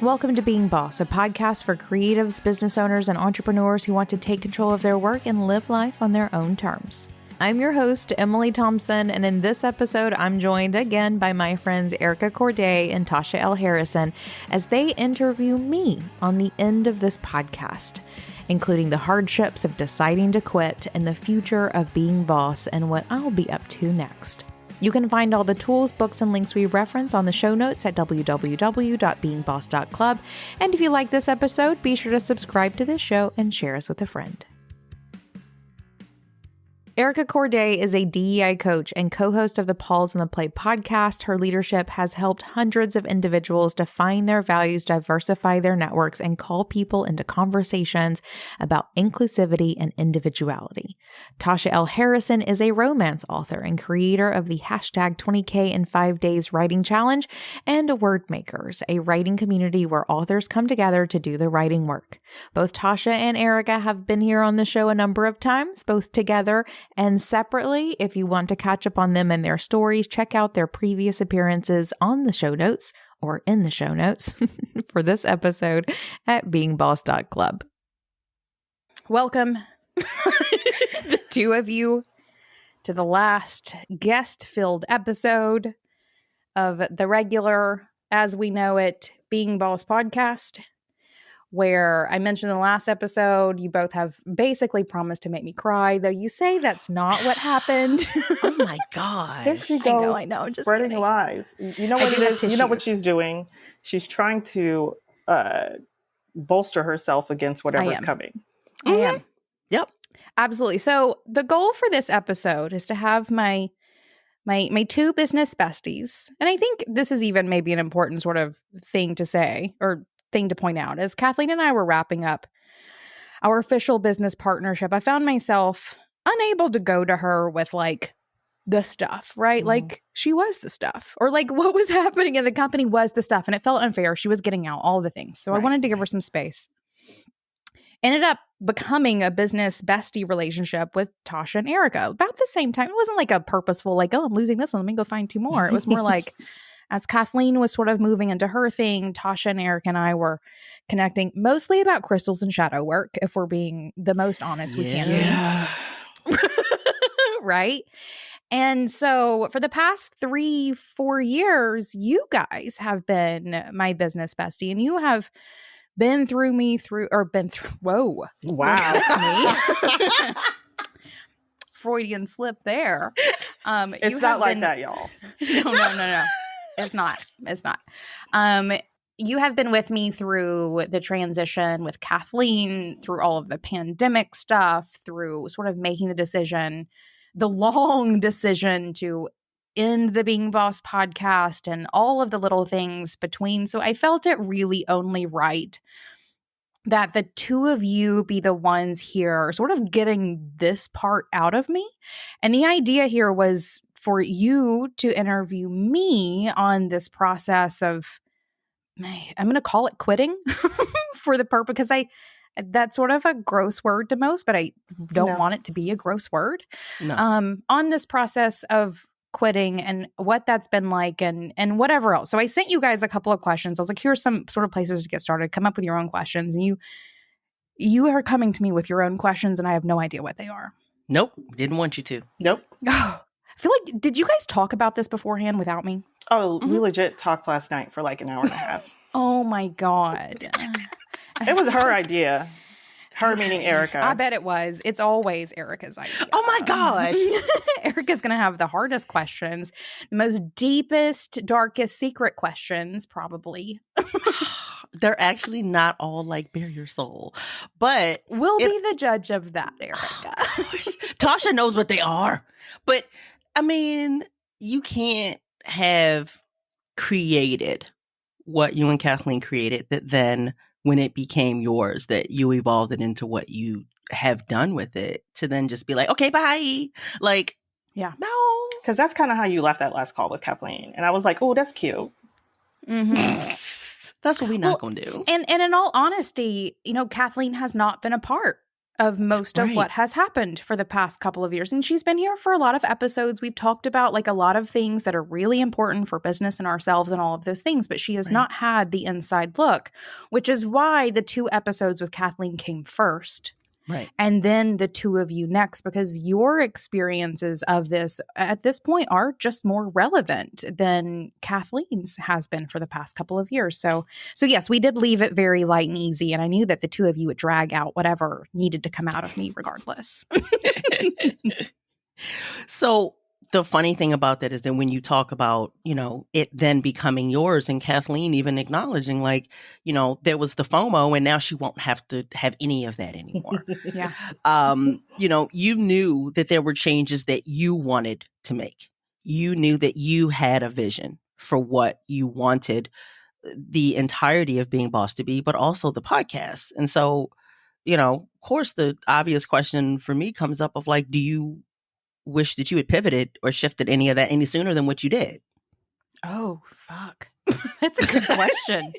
Welcome to Being Boss, a podcast for creatives, business owners, and entrepreneurs who want to take control of their work and live life on their own terms. I'm your host, Emily Thompson, and in this episode, I'm joined again by my friends Erica Courdae and Tasha L Harrison as they interview me on the end of this podcast, including the hardships of deciding to quit and the future of being boss and what I'll be up to next. You can find all the tools, books, and links we reference on the show notes at www.beingboss.club. And if you like this episode, be sure to subscribe to this show and share us with a friend. Erica Courdae is a DEI coach and co-host of the Pause and the Play podcast. Her leadership has helped hundreds of individuals define their values, diversify their networks, and call people into conversations about inclusivity and individuality. Tasha L. Harrison is a romance author and creator of the hashtag 20K in 5 Days Writing Challenge and Word Makers, a writing community where authors come together to do the writing work. Both Tasha and Erica have been here on the show a number of times, both together and separately. If you want to catch up on them and their stories, check out their previous appearances on the show notes or in the show notes for this episode at beingboss.club. Welcome, the two of you, to the last guest-filled episode of the regular, as we know it, Being Boss podcast, where I mentioned in the last episode, you both have basically promised to make me cry, though you say that's not what happened. Oh my gosh. Here she goes, I know, just spreading kidding. lies. You know what it is? You know what she's doing? She's trying to bolster herself against whatever's coming. I am. Yep. Absolutely. So the goal for this episode is to have my two business besties. And I think this is even maybe an important sort of thing to say or thing to point out. As Kathleen and I were wrapping up our official business partnership, I found myself unable to go to her with like the stuff, right? Mm-hmm. Like she was the stuff, or like what was happening in the company was the stuff. And it felt unfair. She was getting out all the things. So I wanted to give her some space. Ended up becoming a business bestie relationship with Tasha and Erica about the same time. It wasn't like a purposeful, like, oh, I'm losing this one, let me go find two more. It was more like, as Kathleen was sort of moving into her thing, Tasha and Eric and I were connecting mostly about crystals and shadow work, if we're being the most honest we can be. Right? And so for the past 3-4 years, you guys have been my business bestie, and you have been through, whoa. Wow. Me. Freudian slip there. It's not like that, y'all. No. It's not. You have been with me through the transition with Kathleen, through all of the pandemic stuff, through sort of making the long decision to end the Being Boss podcast and all of the little things between. So I felt it really only right that the two of you be the ones here sort of getting this part out of me. And the idea here was for you to interview me on this process of, I'm going to call it quitting for the purpose, because that's sort of a gross word to most, but I don't want it to be a gross word. No. On this process of quitting and what that's been like and whatever else. So I sent you guys a couple of questions. I was like, here's some sort of places to get started. Come up with your own questions. And you are coming to me with your own questions, and I have no idea what they are. Nope. Didn't want you to. Nope. I feel like, did you guys talk about this beforehand without me? Oh, we legit talked last night for like an hour and a half. Oh my God. It was her idea. Her meaning Erica. I bet it was. It's always Erica's idea. Oh my gosh. Erica's going to have the hardest questions, the most deepest, darkest secret questions, probably. They're actually not all like bare your soul, but we'll be the judge of that, Erica. Tasha knows what they are, but I mean, you can't have created what you and Kathleen created that then when it became yours, that you evolved it into what you have done with it, to then just be like, okay, bye. Like, yeah, no. Because that's kind of how you left that last call with Kathleen. And I was like, oh, that's cute. Mm-hmm. That's what we're not going to do. And in all honesty, Kathleen has not been a part of most of what has happened for the past couple of years. And she's been here for a lot of episodes. We've talked about like a lot of things that are really important for business and ourselves and all of those things, but she has not had the inside look, which is why the 2 episodes with Kathleen came first. Right. And then the 2 of you next, because your experiences of this at this point are just more relevant than Kathleen's has been for the past couple of years. So yes, we did leave it very light and easy. And I knew that the 2 of you would drag out whatever needed to come out of me regardless. So the funny thing about that is that when you talk about, it then becoming yours, and Kathleen even acknowledging like, there was the FOMO and now she won't have to have any of that anymore. Yeah. You knew that there were changes that you wanted to make. You knew that you had a vision for what you wanted the entirety of Being Boss to be, but also the podcast. And so, of course, the obvious question for me comes up of like, do you wish that you had pivoted or shifted any of that any sooner than what you did? Oh, fuck. That's a good question.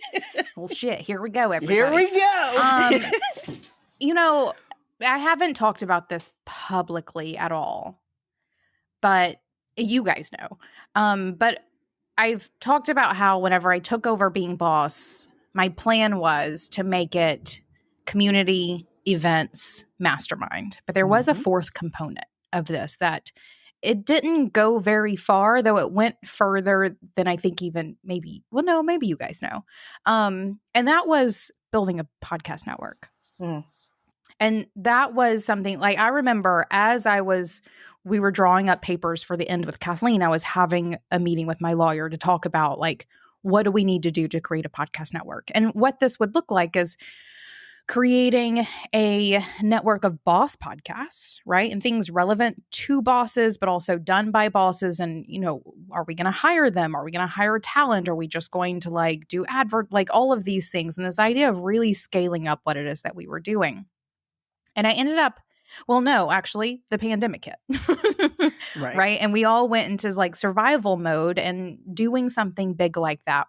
Well, shit. Here we go, everybody. Here we go. I haven't talked about this publicly at all, but you guys know. But I've talked about how whenever I took over Being Boss, my plan was to make it community events mastermind. But there was a 4th component of this that it didn't go very far, though it went further than I think even maybe you guys know. And that was building a podcast network. And that was something like I remember as we were drawing up papers for the end with Kathleen, I was having a meeting with my lawyer to talk about like, what do we need to do to create a podcast network? And what this would look like is creating a network of boss podcasts, right? And things relevant to bosses, but also done by bosses. And, are we going to hire them? Are we going to hire talent? Are we just going to like do like all of these things? And this idea of really scaling up what it is that we were doing. And I ended up, well, no, actually the pandemic hit, right? And we all went into like survival mode, and doing something big like that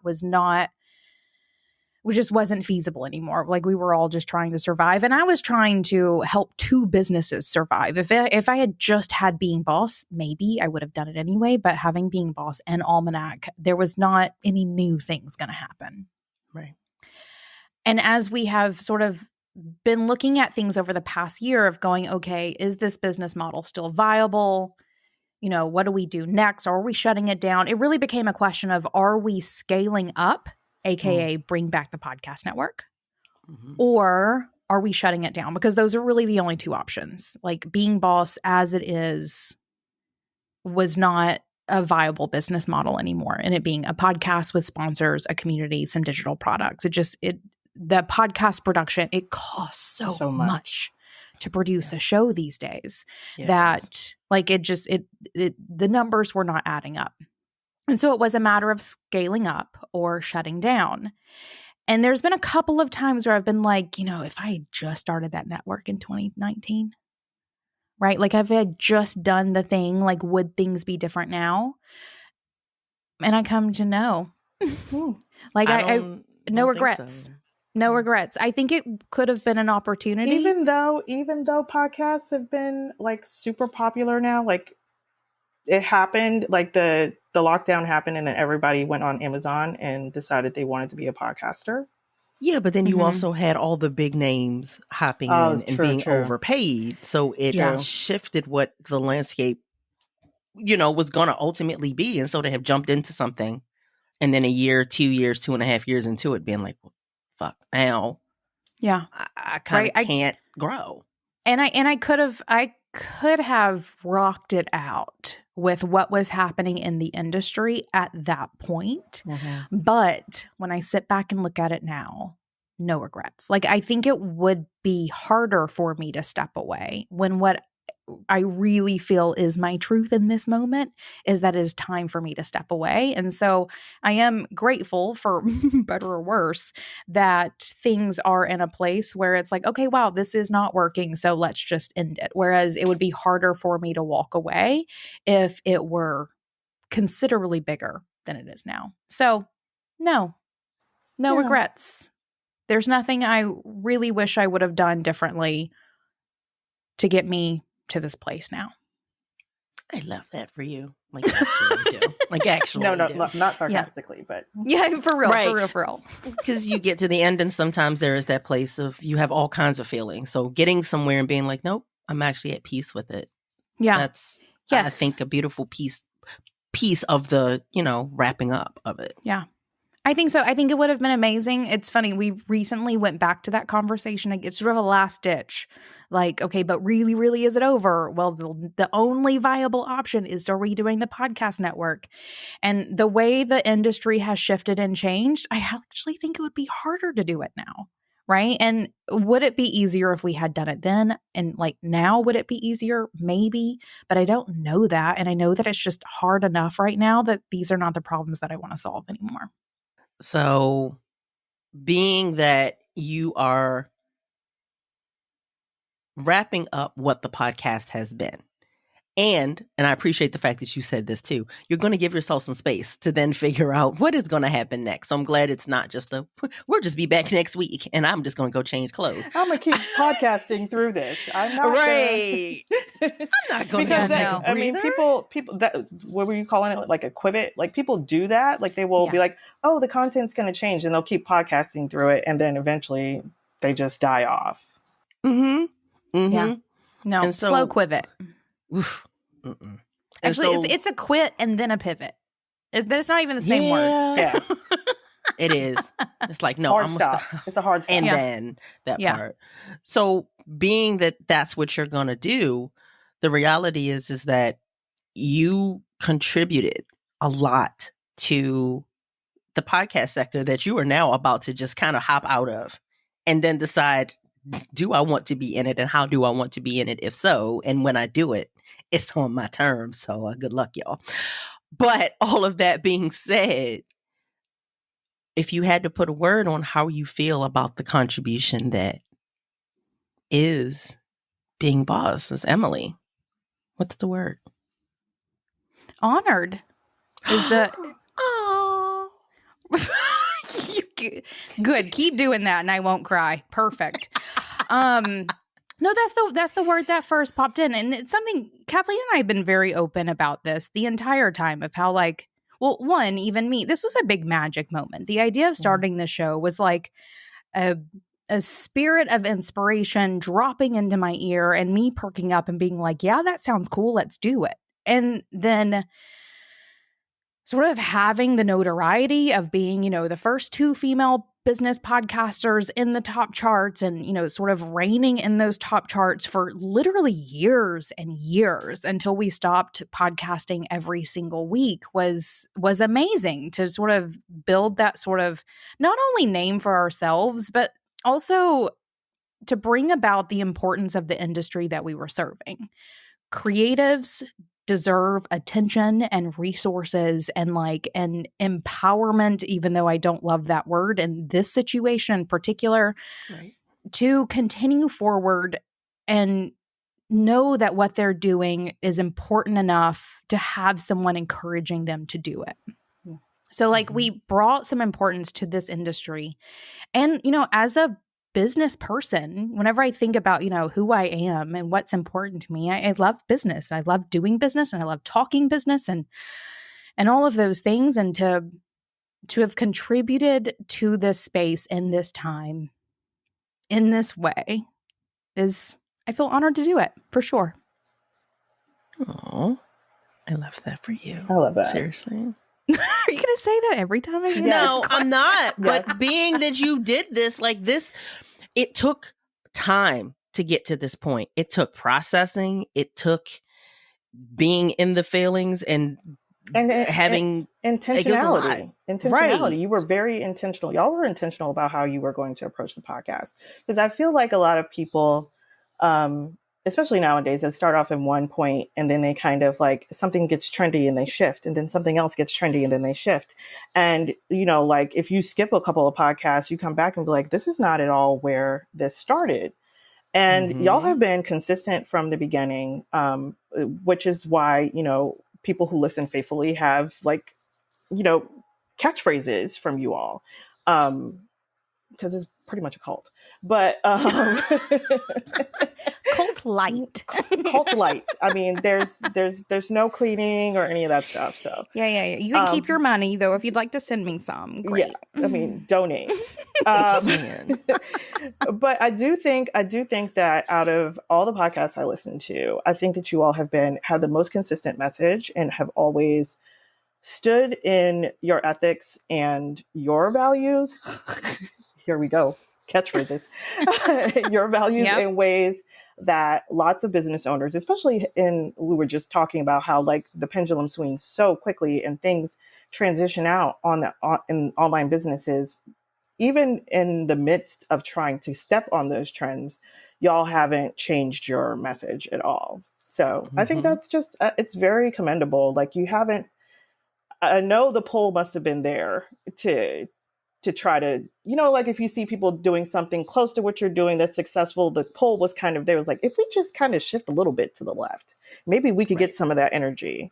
just wasn't feasible anymore. Like we were all just trying to survive. And I was trying to help 2 businesses survive. If I had just had Being Boss, maybe I would have done it anyway. But having Being Boss and Almanac, there was not any new things going to happen. Right. And as we have sort of been looking at things over the past year of going, okay, is this business model still viable? What do we do next? Or are we shutting it down? It really became a question of, are we scaling up? AKA bring back the podcast network, or are we shutting it down? Because those are really the only 2 options. Like Being Boss as it is was not a viable business model anymore. And it being a podcast with sponsors, a community, some digital products. The podcast production, it costs so much to produce a show these days that like the numbers were not adding up. And so it was a matter of scaling up or shutting down. And there's been a couple of times where I've been like, if I had just started that network in 2019, right? Like if I had just done the thing, like would things be different now? And I come to know. Like I no regrets. So. No regrets. I think it could have been an opportunity. Even though podcasts have been like super popular now, like it happened, like the lockdown happened and then everybody went on Amazon and decided they wanted to be a podcaster. Yeah, but then you also had all the big names hopping in and being overpaid. So it shifted what the landscape, was going to ultimately be. And so to have jumped into something and then a year, 2 years, 2.5 years into it being like, well, fuck, now I kind of can't grow. And I could have rocked it out with what was happening in the industry at that point. But when I sit back and look at it now, no regrets. Like I think it would be harder for me to step away when what I really feel is my truth in this moment is that it is time for me to step away. And so I am grateful, for better or worse, that things are in a place where it's like, okay, wow, this is not working, so let's just end it. Whereas it would be harder for me to walk away if it were considerably bigger than it is now. So no regrets. There's nothing I really wish I would have done differently to get me to this place now. I love that for you. Like, actually do. Like, actually do. Not sarcastically, but Yeah, for real, Right. for real. Because you get to the end and sometimes there is that place of you have all kinds of feelings. So getting somewhere and being like, nope, I'm actually at peace with it. Yeah. That's, I think, a beautiful piece of the, wrapping up of it. Yeah. I think so. I think it would have been amazing. It's funny. We recently went back to that conversation. It's sort of a last ditch. Like, okay, but really, really, is it over? Well, the only viable option is to redoing the podcast network. And the way the industry has shifted and changed, I actually think it would be harder to do it now. Right. And would it be easier if we had done it then? And like now, would it be easier? Maybe. But I don't know that. And I know that it's just hard enough right now that these are not the problems that I want to solve anymore. So being that you are wrapping up what the podcast has been, and I appreciate the fact that you said this too, you're going to give yourself some space to then figure out what is going to happen next. So I'm glad it's not just we'll just be back next week and I'm just going to go change clothes. I'm going to keep podcasting through this. I'm not right. I'm not going to take a breather. I mean, people that, what were you calling it? Like a quivot? Like people do that. Like they will be like, oh, the content's going to change, and they'll keep podcasting through it. And then eventually they just die off. Mm-hmm. Mm-hmm. Yeah. No, and slow quivot. Oof. Actually, it's a quit and then a pivot. But it's not even the same word. Yeah. It is. It's like, no, hard I'm stop. It's a hard stop. And then that part. So being that that's what you're going to do, the reality is that you contributed a lot to the podcast sector that you are now about to just kind of hop out of and then decide, do I want to be in it and how do I want to be in it? If so, and when I do it, it's on my terms. So good luck, y'all. But all of that being said, if you had to put a word on how you feel about the contribution that is being boss as Emily, what's the word? Honored is the... Oh. Good. Keep doing that and I won't cry. Perfect. No, that's the word that first popped in. And it's something Kathleen and I have been very open about this the entire time of how one, even me, this was a big magic moment. The idea of starting the show was like a spirit of inspiration dropping into my ear and me perking up and being like, yeah, that sounds cool. Let's do it. And then sort of having the notoriety of being, the first 2 female business podcasters in the top charts and, sort of reigning in those top charts for literally years and years until we stopped podcasting every single week was amazing to sort of build that sort of not only name for ourselves, but also to bring about the importance of the industry that we were serving. Creatives deserve attention and resources and empowerment, even though I don't love that word in this situation in particular, right, to continue forward and know that what they're doing is important enough to have someone encouraging them to do it. Yeah. So we brought some importance to this industry. And, as a business person, whenever I think about, who I am and what's important to me, I love business. I love doing business and I love talking business and all of those things. And to have contributed to this space in this time, in this way, I feel honored to do it for sure. Oh, I love that for you. I love that. Seriously. Are you going to say that every time I get No, I'm not. But being that you did this, it took time to get to this point. It took processing. It took being in the feelings and having intentionality. Right. You were very intentional. Y'all were intentional about how you were going to approach the podcast. Because I feel like a lot of people, especially nowadays, that start off in one point and then they kind of something gets trendy and they shift, and then something else gets trendy and then they shift. And, if you skip a couple of podcasts, you come back and be like, this is not at all where this started. And y'all have been consistent from the beginning, which is why, people who listen faithfully have catchphrases from you all. because it's pretty much a cult. But Cult light. Cult light. I mean, there's no cleaning or any of that stuff. So Yeah. You can keep your money though if you'd like to send me some. Great. Yeah, I mean, donate. But I do think that out of all the podcasts I listen to, I think that you all had the most consistent message and have always stood in your ethics and your values. Here we go. Catchphrases. Your values in ways that lots of business owners, especially we were just talking about how like the pendulum swings so quickly and things transition out in online businesses. Even in the midst of trying to step on those trends, y'all haven't changed your message at all. So I think that's just, it's very commendable. Like you haven't, I know the pull must have been there to try to, like if you see people doing something close to what you're doing that's successful, the pull was kind of there. It was like, if we just kind of shift a little bit to the left, maybe we could get some of that energy,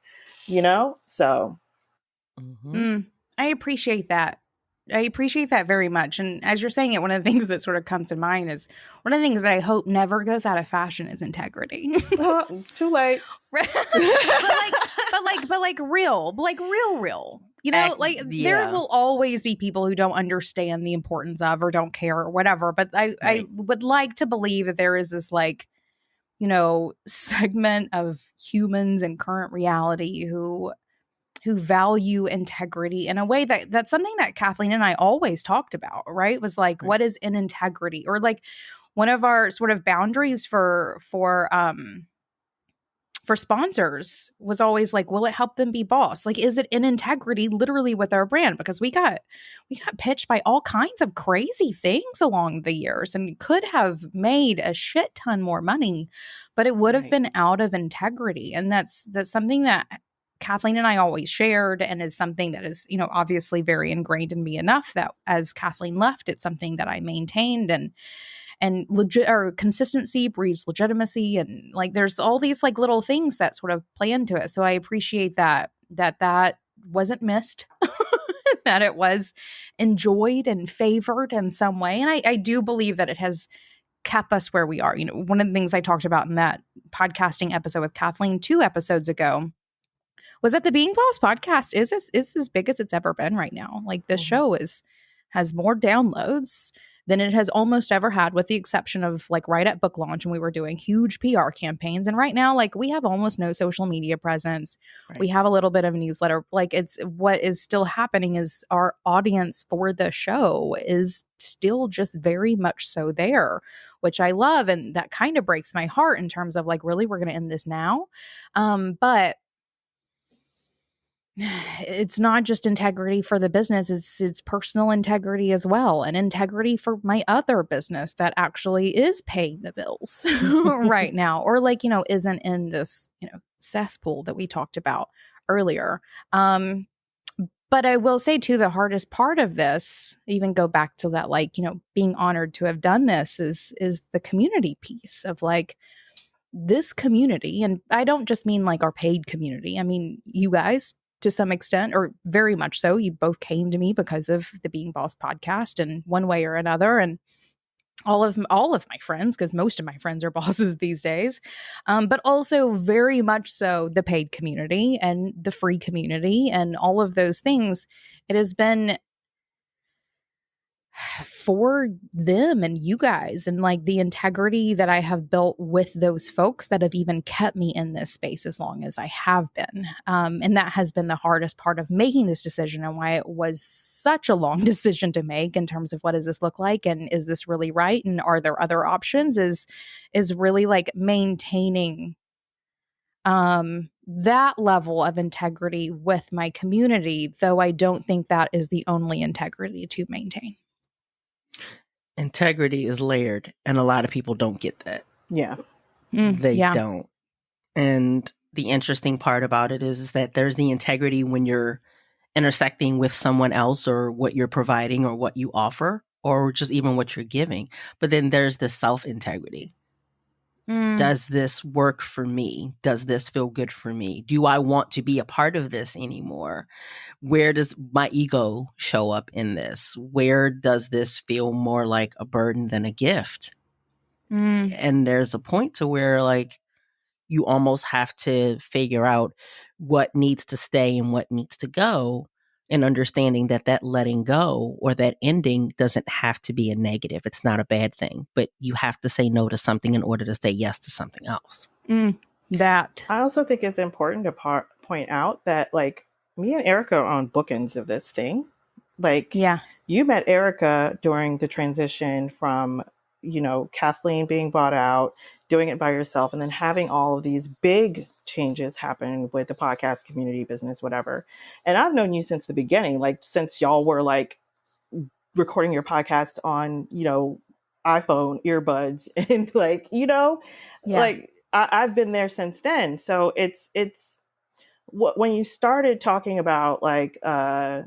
So. I appreciate that. I appreciate that very much. And as you're saying it, one of the things that sort of comes to mind is one of the things that I hope never goes out of fashion is integrity. Too late. but real. There will always be people who don't understand the importance of or don't care or whatever. But I would like to believe that there is this segment of humans in current reality who value integrity in a way that's something that Kathleen and I always talked about, right? Was like, what is in integrity? Or like one of our sort of boundaries for sponsors was always like, will it help them be boss? Like, is it in integrity literally with our brand? Because we got pitched by all kinds of crazy things along the years and could have made a shit ton more money, but it would have been out of integrity. And that's something that Kathleen and I always shared and is something that is, obviously very ingrained in me enough that as Kathleen left, it's something that I maintained and consistency breeds legitimacy. And like, there's all these like little things that sort of play into it. So I appreciate that wasn't missed, that it was enjoyed and favored in some way. And I do believe that it has kept us where we are. One of the things I talked about in that podcasting episode with Kathleen 2 episodes ago was that the Being Boss podcast is as big as it's ever been right now. Like this show has more downloads than it has almost ever had, with the exception of like right at book launch when we were doing huge PR campaigns. And right now, like we have almost no social media presence. Right. We have a little bit of a newsletter. Like it's what is still happening is our audience for the show is still just very much so there, which I love. And that kind of breaks my heart in terms of like, really, we're going to end this now. But it's not just integrity for the business, it's personal integrity as well, and integrity for my other business that actually is paying the bills right now, or like, isn't in this, cesspool that we talked about earlier. But I will say too, the hardest part of this, even go back to that, like, being honored to have done this is the community piece of like this community. And I don't just mean like our paid community. I mean, you guys, to some extent, or very much so, you both came to me because of the Being Boss podcast in one way or another. And all of my friends, because most of my friends are bosses these days, but also very much so the paid community and the free community and all of those things. It has been for them and you guys and like the integrity that I have built with those folks that have even kept me in this space as long as I have been. And that has been the hardest part of making this decision and why it was such a long decision to make in terms of what does this look like and is this really right and are there other options is really like maintaining that level of integrity with my community, though I don't think that is the only integrity to maintain. Integrity is layered, and a lot of people don't get that. Yeah. They don't. And the interesting part about it is that there's the integrity when you're intersecting with someone else or what you're providing or what you offer or just even what you're giving. But then there's the self-integrity. Does this work for me? Does this feel good for me? Do I want to be a part of this anymore? Where does my ego show up in this? Where does this feel more like a burden than a gift? And there's a point to where like you almost have to figure out what needs to stay and what needs to go, and understanding that that letting go or that ending doesn't have to be a negative. It's not a bad thing, but you have to say no to something in order to say yes to something else. That. I also think it's important to point out that like me and Erica are on bookends of this thing. Like, Yeah. You met Erica during the transition from, you know, Kathleen being bought out, doing it by yourself, and then having all of these big changes happen with the podcast community, business, whatever. And I've known you since the beginning, like since y'all were like recording your podcast on, you know, iPhone earbuds and like, you know, like I've been there since then. So it's when you started talking about like how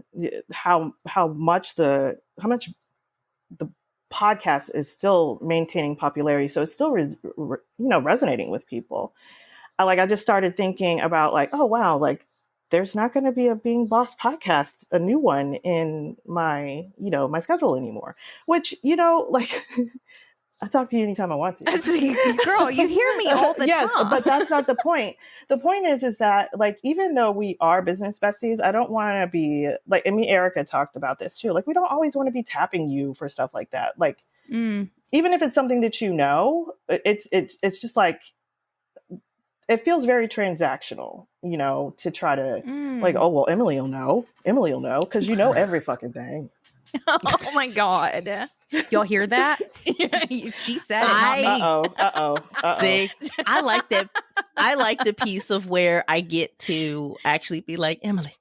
much the podcast is still maintaining popularity, so it's still resonating with people. I just started thinking about like, oh wow, like there's not going to be a Being Boss podcast, a new one in my my schedule anymore. Which like I talk to you anytime I want to. Girl, you hear me all the yes, time. But that's not the point. The point is that like even though we are business besties, I don't want to be like, and me, Erica talked about this too. Like we don't always want to be tapping you for stuff like that. Like even if it's something that you know, it's just like it feels very transactional, to try to like, oh well, Emily will know because you know every fucking thing. Oh my God. Y'all hear that? She said it, not me. Uh-oh. See, I like that. I like the piece of where I get to actually be like, Emily,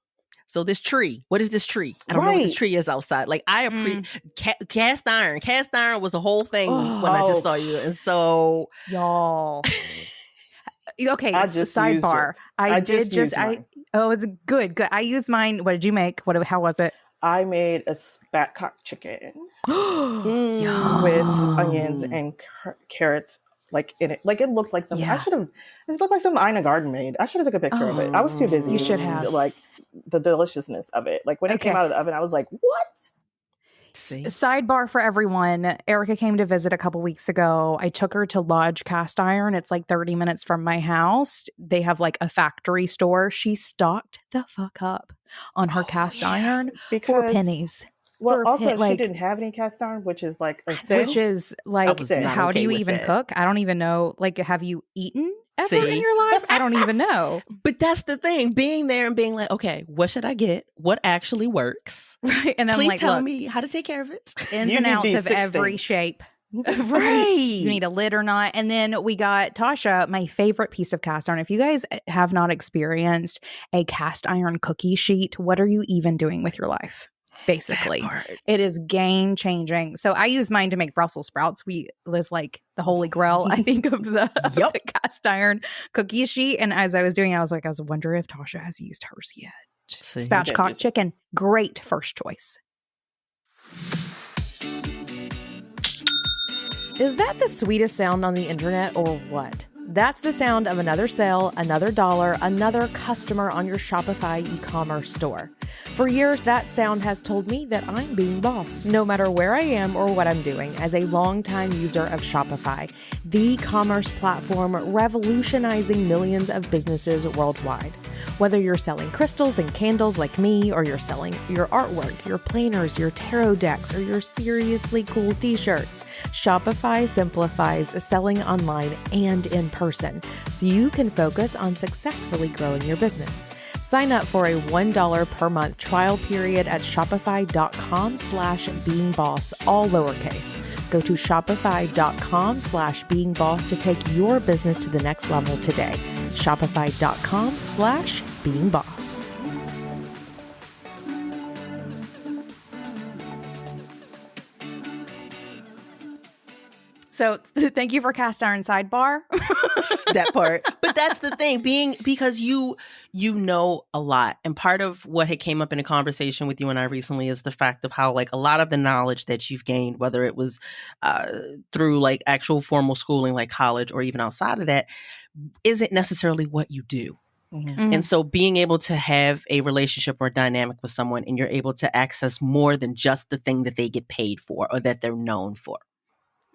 so this tree, what is this tree? I don't know what this tree is outside. Like I appreciate cast iron. Cast iron was a whole thing when I just saw you. And so y'all. Okay, I just sidebar. It's good. I used mine. What did you make? How was it? I made a spatcock chicken with onions and carrots, like in it. Like it looked like something. It looked like something Ina Garden made. I should have took a picture of it. I was too busy. You should have. Like the deliciousness of it. Like when it came out of the oven, I was like, what? Sidebar for everyone. Erica came to visit a couple weeks ago. I took her to Lodge Cast Iron. It's like 30 minutes from my house. They have like a factory store. She stocked the fuck up on her cast iron for pennies. Well, also she didn't have any cast iron, which is like a sin. Which is like, how do you even cook? I don't even know. Like, have you eaten ever in your life? I don't even know. But that's the thing, being there and being like, okay, what should I get? What actually works? Right. And I'm Please like, tell me how to take care of it. Ins and outs of every shape. Right. You need a lid or not. And then we got Tasha, my favorite piece of cast iron. If you guys have not experienced a cast iron cookie sheet, what are you even doing with your life? Basically, it is game changing. So I use mine to make Brussels sprouts. Liz like the holy grail, I think, of the cast iron cookie sheet. And as I was doing it, I was wondering if Tasha has used hers yet. Spatchcock chicken, great first choice. Is that the sweetest sound on the internet or what? That's the sound of another sale, another dollar, another customer on your Shopify e-commerce store. For years, that sound has told me that I'm being boss, no matter where I am or what I'm doing, as a longtime user of Shopify, the commerce platform revolutionizing millions of businesses worldwide. Whether you're selling crystals and candles like me, or you're selling your artwork, your planners, your tarot decks, or your seriously cool t-shirts, Shopify simplifies selling online and in person, so you can focus on successfully growing your business. Sign up for a $1 per month trial period at shopify.com/beingboss, all lowercase. Go to shopify.com/beingboss to take your business to the next level today. Shopify.com/beingboss. So thank you for cast iron sidebar. That part. But that's the thing, because you know a lot. And part of what had came up in a conversation with you and I recently is the fact of how like a lot of the knowledge that you've gained, whether it was through like actual formal schooling, like college, or even outside of that, isn't necessarily what you do. Mm-hmm. And so being able to have a relationship or dynamic with someone and you're able to access more than just the thing that they get paid for or that they're known for.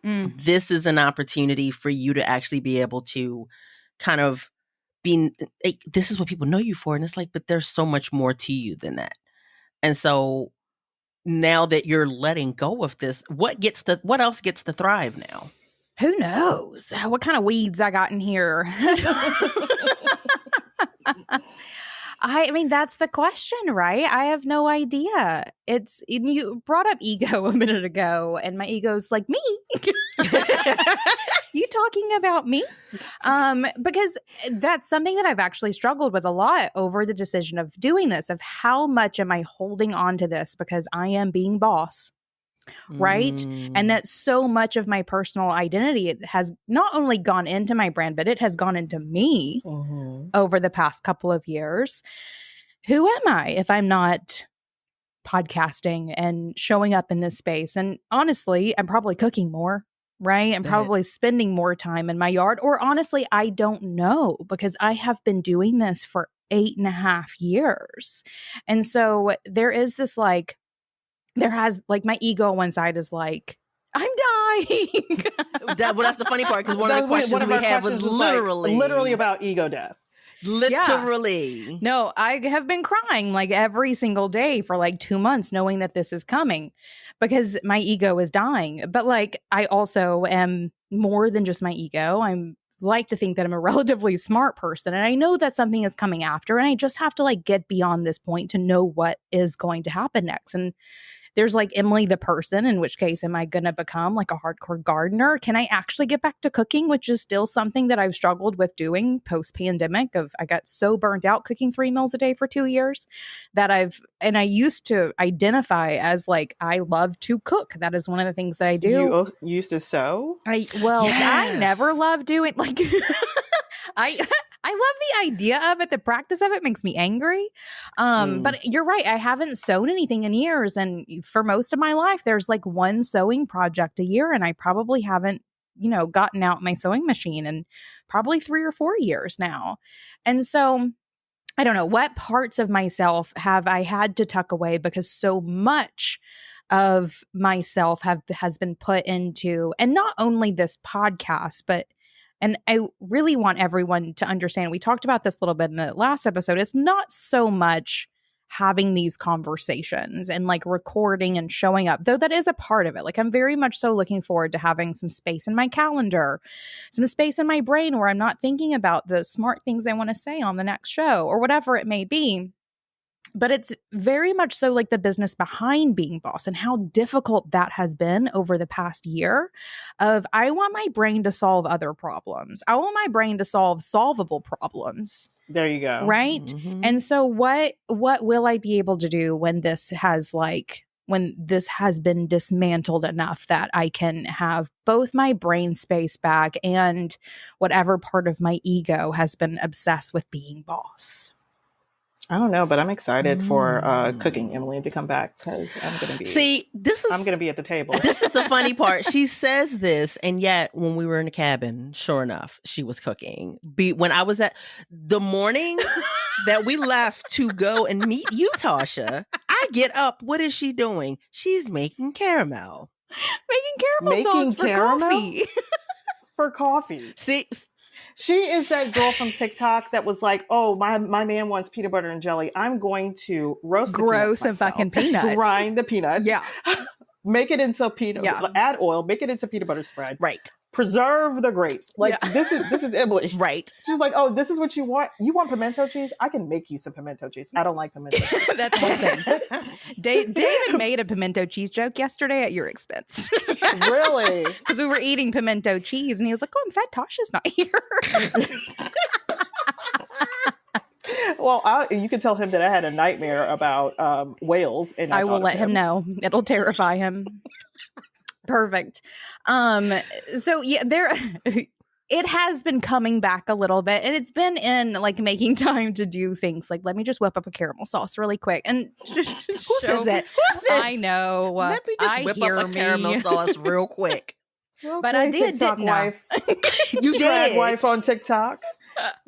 This is an opportunity for you to actually be able to kind of be, like, this is what people know you for. And it's like, but there's so much more to you than that. And so now that you're letting go of this, what else gets to thrive now? Who knows what kind of weeds I got in here? I mean, that's the question, right? I have no idea. You brought up ego a minute ago, and my ego's like, me? You talking about me? Because that's something that I've actually struggled with a lot over the decision of doing this, of how much am I holding on to this because I am being boss. Right. And that so much of my personal identity, it has not only gone into my brand, but it has gone into me over the past couple of years. Who am I if I'm not podcasting and showing up in this space? And honestly, I'm probably cooking more, right? I'm probably spending more time in my yard. Or honestly, I don't know, because I have been doing this for 8.5 years. And so there is this like, there has like my ego on one side is like, I'm dying. That's the funny part, because one of the questions we had was literally about ego death. Literally. Yeah. No, I have been crying like every single day for like 2 months, knowing that this is coming because my ego is dying. But like, I also am more than just my ego. I'm like to think that I'm a relatively smart person, and I know that something is coming after, and I just have to like get beyond this point to know what is going to happen next. And there's like Emily the person, in which case am I going to become like a hardcore gardener? Can I actually get back to cooking, which is still something that I've struggled with doing post-pandemic. I got so burnt out cooking 3 meals a day for 2 years that I used to identify as like, I love to cook. That is one of the things that I do. You used to sew? I never loved doing like I love the idea of it. The practice of it makes me angry. But you're right. I haven't sewn anything in years. And for most of my life, there's like one sewing project a year. And I probably haven't, gotten out my sewing machine in probably 3 or 4 years now. And so I don't know what parts of myself have I had to tuck away, because so much of myself has been put into, and not only this podcast, but and I really want everyone to understand, we talked about this a little bit in the last episode, it's not so much having these conversations and like recording and showing up, though that is a part of it. Like, I'm very much so looking forward to having some space in my calendar, some space in my brain where I'm not thinking about the smart things I want to say on the next show or whatever it may be. But it's very much so like the business behind being boss and how difficult that has been over the past year of, I want my brain to solve other problems. I want my brain to solve solvable problems. There you go. Right. Mm-hmm. And so what will I be able to do when this has been dismantled enough that I can have both my brain space back and whatever part of my ego has been obsessed with being boss? I don't know, but I'm excited for cooking Emily to come back, because I'm going to be. I'm going to be at the table. This is the funny part. She says this, and yet when we were in the cabin, sure enough, she was cooking. When I was at the morning that we left to go and meet you, Tasha, I get up. What is she doing? She's making caramel. Making sauce for coffee. For coffee. See. She is that girl from TikTok that was like, oh, my man wants peanut butter and jelly. I'm going to roast some fucking peanuts. Grind the peanuts. Yeah. Make it into add oil, make it into peanut butter spread. Right. Preserve the grapes. Like, this is Emily. Right. She's like, oh, this is what you want? You want pimento cheese? I can make you some pimento cheese. I don't like pimento cheese. That's one thing. David made a pimento cheese joke yesterday at your expense. Really? Because we were eating pimento cheese, and he was like, oh, I'm sad Tasha's not here. Well, you can tell him that I had a nightmare about whales. And I will let him know. It'll terrify him. Perfect. So yeah, it has been coming back a little bit, and it's been in like making time to do things like, let me just whip up a caramel sauce really quick. And Who says that? Who's this? I know. Let me just whip up a caramel sauce real quick. Okay, but I did, TikTok didn't I? wife. You Drag did. wife on TikTok.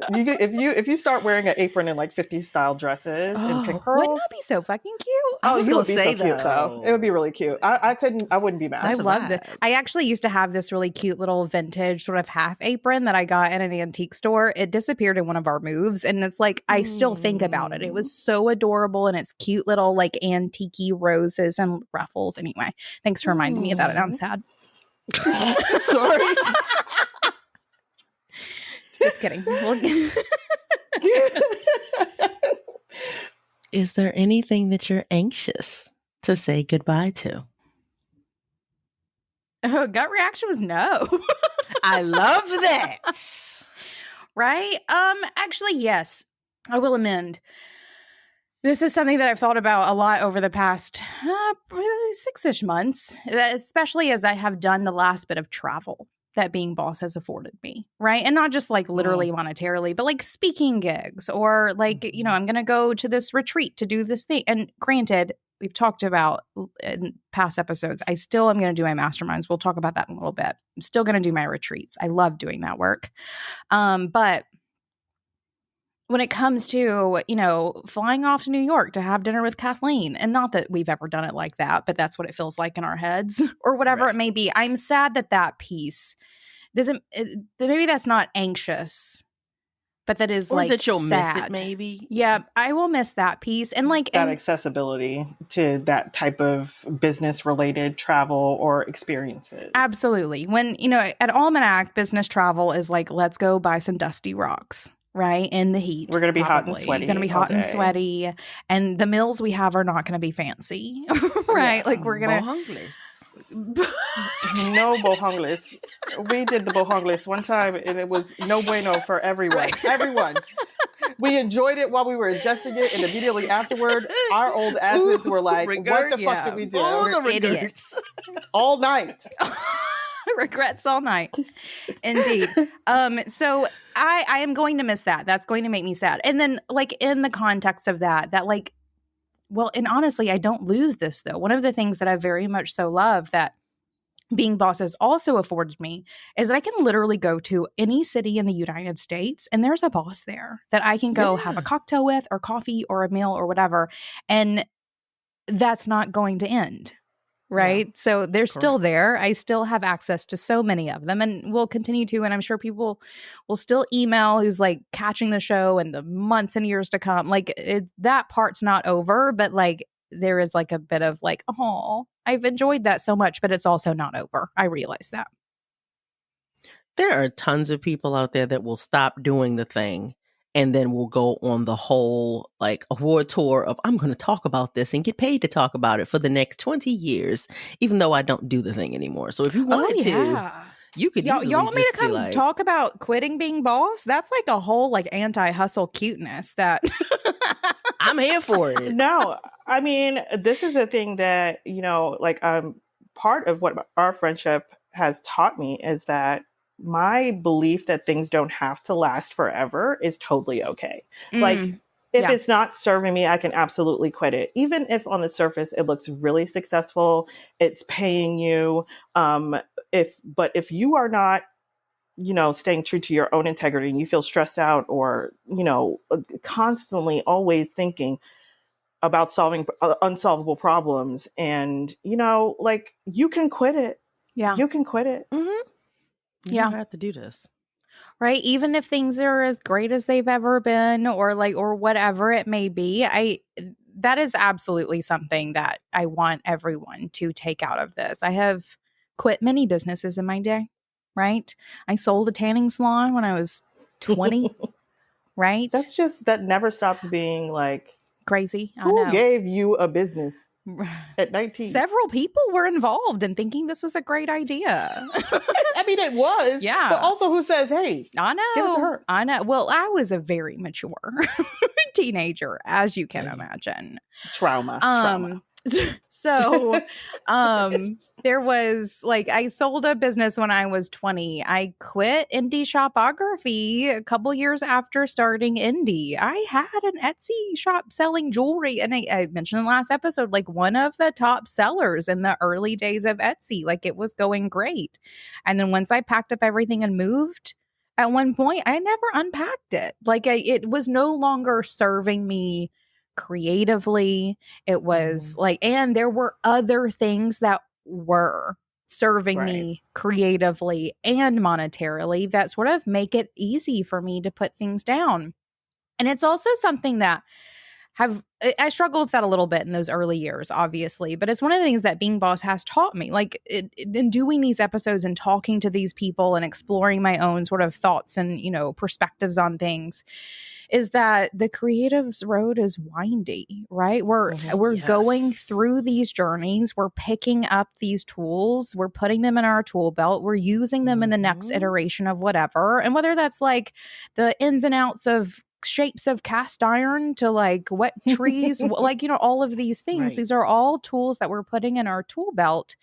If you start wearing an apron in like 50s style dresses and pin curls, wouldn't that be so fucking cute? I was you would gonna be say, so cute though. It would be really cute. I wouldn't be mad. I That's a love it. vibe. I actually used to have this really cute little vintage sort of half apron that I got in an antique store. It disappeared in one of our moves, and it's like I still think about it. It was so adorable, and it's cute little like antique roses and ruffles. Anyway, thanks for reminding me of that. And I'm sad. Sorry. Just kidding. Is there anything that you're anxious to say goodbye to? Oh, gut reaction was no. I love that. Right? Actually, yes. I will amend. This is something that I've thought about a lot over the past 6-ish months, especially as I have done the last bit of travel that being boss has afforded me, right? And not just like literally monetarily, but like speaking gigs or like, you know, I'm going to go to this retreat to do this thing. And granted, we've talked about in past episodes, I still am going to do my masterminds. We'll talk about that in a little bit. I'm still going to do my retreats. I love doing that work. But when it comes to, you know, flying off to New York to have dinner with Kathleen, and not that we've ever done it like that, but that's what it feels like in our heads or whatever it may be. I'm sad that piece doesn't, maybe that's not anxious, but that is Or like that you'll sad. miss it maybe. Yeah, I will miss that piece. And like that accessibility to that type of business related travel or experiences. Absolutely. When, you know, at Almanac, business travel is like, let's go buy some dusty rocks. Right? In the heat. We're going to be hot and sweaty. We're going to be hot and sweaty. And the meals we have are not going to be fancy. Right? Yeah. Like we're going to... No bohongles. We did the bohongles one time and it was no bueno for everyone. Right. Everyone. We enjoyed it while we were ingesting it, and immediately afterward, our old asses were like, what the fuck did we do? We're idiots. All night. Regrets all night. Indeed. So I am going to miss that. That's going to make me sad. And then like in the context of that like, well, and honestly, I don't lose this though. One of the things that I very much so love that being boss has also afforded me is that I can literally go to any city in the United States and there's a boss there that I can go have a cocktail with or coffee or a meal or whatever. And that's not going to end. Right. Yeah. So they're still there. I still have access to so many of them and will continue to. And I'm sure people will still email who's like catching the show in the months and years to come. Like that part's not over, but like there is like a bit of like, oh, I've enjoyed that so much, but it's also not over. I realize that. There are tons of people out there that will stop doing the thing and then we'll go on the whole like award tour of I'm going to talk about this and get paid to talk about it for the next 20 years, even though I don't do the thing anymore. So if you wanted to, you could y'all want me to come like, talk about quitting being boss? That's like a whole like anti-hustle cuteness that I'm here for it. No, I mean, this is a thing that, you know, like part of what our friendship has taught me is that my belief that things don't have to last forever is totally okay. Like if it's not serving me, I can absolutely quit it. Even if on the surface it looks really successful, it's paying you. But if you are not, you know, staying true to your own integrity and you feel stressed out or, you know, constantly always thinking about solving unsolvable problems and, you know, like you can quit it. Yeah. You can quit it. Mm-hmm. You don't have to do this. Right. Even if things are as great as they've ever been or whatever it may be, that is absolutely something that I want everyone to take out of this. I have quit many businesses in my day, right? I sold a tanning salon when I was 20, right? That never stops being like crazy. I know. Who gave you a business at 19? Several people were involved in thinking this was a great idea. I mean, it was. Yeah. But also who says, hey, I know. Give it to her. I know. Well, I was a very mature teenager, as you can imagine. Trauma. So, there was like, I sold a business when I was 20. I quit indie shopography a couple years after starting indie. I had an Etsy shop selling jewelry. And I mentioned in the last episode, like one of the top sellers in the early days of Etsy, like it was going great. And then once I packed up everything and moved, at one point, I never unpacked it. Like it was no longer serving me creatively. It was like, and there were other things that were serving me creatively and monetarily that sort of make it easy for me to put things down. And it's also something that I struggled with that a little bit in those early years, obviously, but it's one of the things that being boss has taught me, like in doing these episodes and talking to these people and exploring my own sort of thoughts and, perspectives on things, is that the creative's road is windy, right? We're going through these journeys. We're picking up these tools. We're putting them in our tool belt. We're using them in the next iteration of whatever. And whether that's like the ins and outs of shapes of cast iron to like wet trees, like, all of these things. These are all tools that we're putting in our tool belt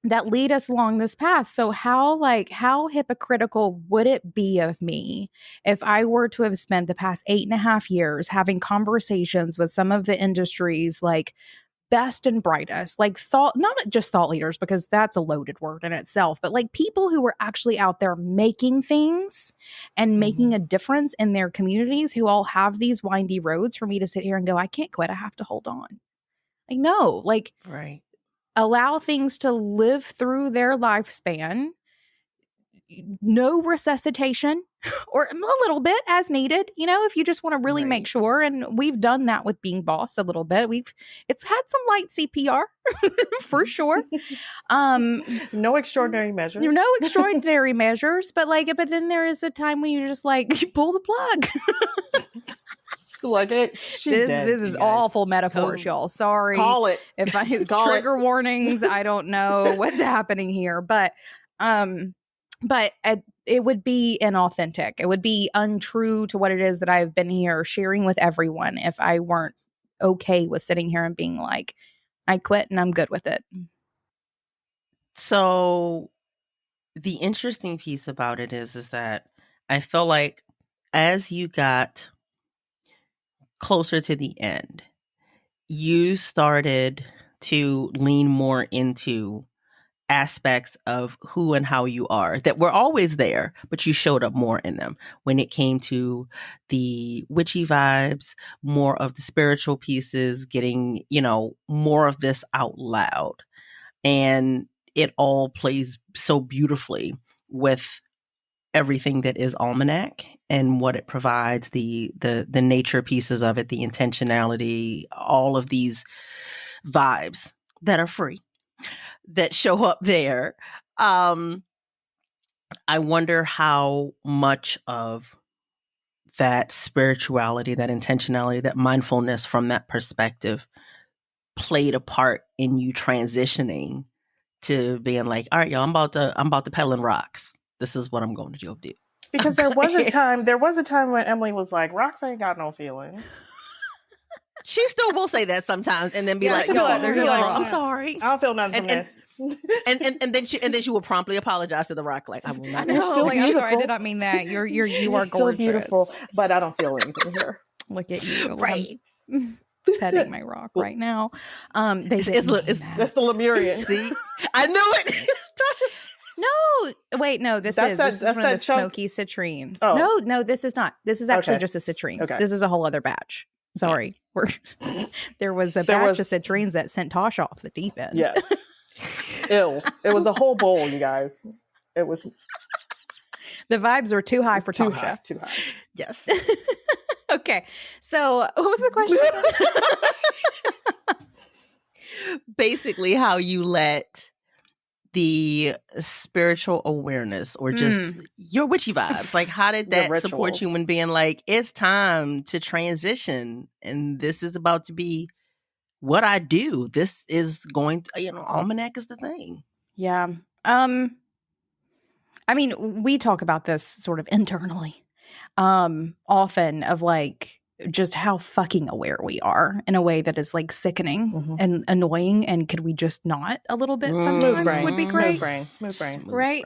that lead us along this path. So how hypocritical would it be of me if I were to have spent the past 8.5 years having conversations with some of the industry's like best and brightest, like not just thought leaders, because that's a loaded word in itself, but like people who were actually out there making things and making a difference in their communities, who all have these windy roads, for me to sit here and go, I can't quit. I have to hold on. Like, no, like, allow things to live through their lifespan. No resuscitation, or a little bit as needed, if you just want to really make sure. And we've done that with being boss a little bit. It's had some light CPR for sure. No extraordinary measures. No extraordinary measures, but then there is a time when you just like, you pull the plug. Like it. This is awful metaphors, y'all. Sorry. Call it. If I trigger warnings, I don't know what's happening here, but it would be inauthentic. It would be untrue to what it is that I've been here sharing with everyone if I weren't okay with sitting here and being like, I quit and I'm good with it. So the interesting piece about it is that I feel like as you got closer to the end, you started to lean more into aspects of who and how you are that were always there, but you showed up more in them when it came to the witchy vibes, more of the spiritual pieces, getting, more of this out loud. And it all plays so beautifully with everything that is Almanac and what it provides, the nature pieces of it, the intentionality, all of these vibes that are free, that show up there. I wonder how much of that spirituality, that intentionality, that mindfulness from that perspective played a part in you transitioning to being like, all right, y'all, I'm about to pedal in rocks. This is what I'm going to do. Because there was a time when Emily was like, rocks ain't got no feelings. She still will say that sometimes, and then be like, I'm sorry. I don't feel nothing from this. And then she will promptly apologize to the rock, like, I will not. I'm sorry, I did not mean that. You are gorgeous, beautiful, but I don't feel anything here. Look at you, right? Petting my rock right now. It's that's the Lemurian. See, I knew it. No, wait, no. This is one of the smoky citrines. Oh. No, this is not. This is actually just a citrine. Okay. This is a whole other batch. Sorry, there was a batch of citrines that sent Tasha off the deep end. Yes. Ew. It was a whole bowl, you guys. It was. The vibes were too high for Tasha. Too high. Yes. Okay. So what was the question? Basically, how you let the spiritual awareness or just your witchy vibes, like how did that support you in being like, it's time to transition and this is about to be what I do. This is going to, Almanac is the thing. Yeah. I mean, we talk about this sort of internally often of like, just how fucking aware we are in a way that is like sickening and annoying. And could we just not a little bit sometimes would be great. Smooth brain. Right.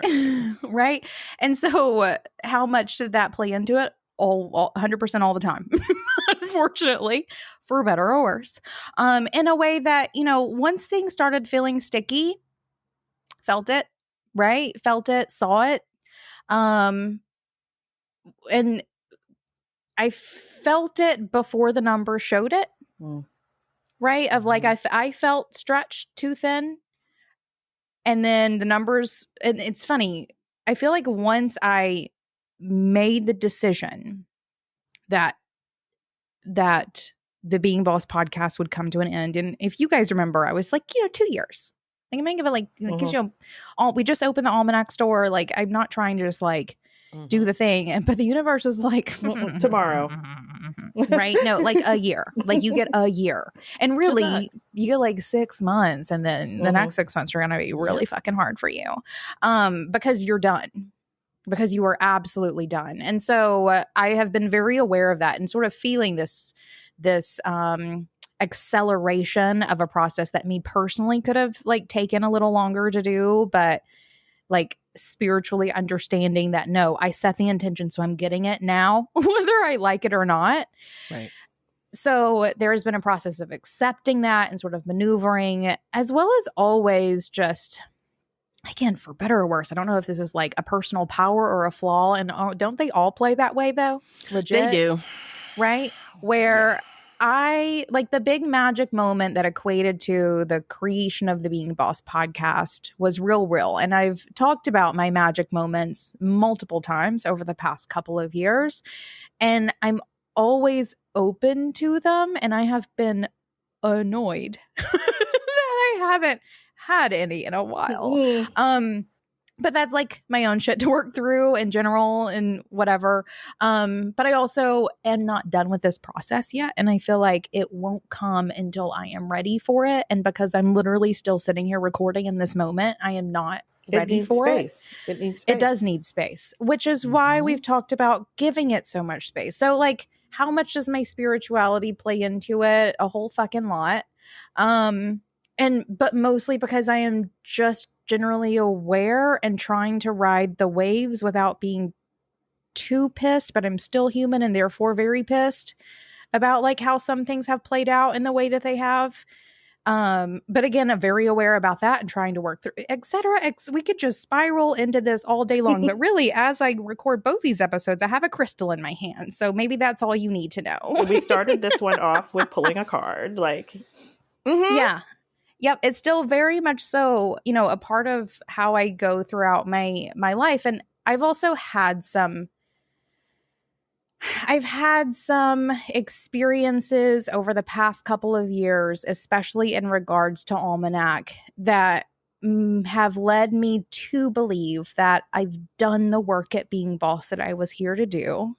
Right. And so how much did that play into it? All 100% all the time, unfortunately, for better or worse. In a way that, once things started feeling sticky, felt it, right? Felt it, saw it. And I felt it before the numbers showed it, right? Of like, I felt stretched too thin. And then the numbers, and it's funny. I feel like once I made the decision that the Being Boss podcast would come to an end. And if you guys remember, I was like, 2 years. Like, I'm going to give it like, because, we just opened the Almanac store. Like, I'm not trying to just like do the thing. But the universe is like, tomorrow. Right? No, like a year. Like you get a year. And really, you get like 6 months. And then the next 6 months are going to be really fucking hard for you because you're done. Because you are absolutely done. And so I have been very aware of that and sort of feeling this acceleration of a process that me personally could have like taken a little longer to do, but like spiritually understanding that no, I set the intention, so I'm getting it now, whether I like it or not. Right. So there has been a process of accepting that and sort of maneuvering, as well as always just, again, for better or worse, I don't know if this is like a personal power or a flaw. And don't they all play that way though? Legit. They do. Right? Where I like the big magic moment that equated to the creation of the Being Boss podcast was real. And I've talked about my magic moments multiple times over the past couple of years. And I'm always open to them. And I have been annoyed that I haven't had any in a while. But that's like my own shit to work through in general and whatever. But I also am not done with this process yet. And I feel like it won't come until I am ready for it. And because I'm literally still sitting here recording in this moment, I am not ready for it. It needs space. It does need space, which is why we've talked about giving it so much space. So like, how much does my spirituality play into it? A whole fucking lot. But mostly because I am just generally aware and trying to ride the waves without being too pissed, but I'm still human and therefore very pissed about like how some things have played out in the way that they have. But again, I'm very aware about that and trying to work through, etc. We could just spiral into this all day long. But really, as I record both these episodes, I have a crystal in my hand. So maybe that's all you need to know. We started this one off with pulling a card. Like, yeah. Yep. It's still very much so, a part of how I go throughout my life. And I've also had some experiences over the past couple of years, especially in regards to Almanac, that have led me to believe that I've done the work at Being Boss that I was here to do.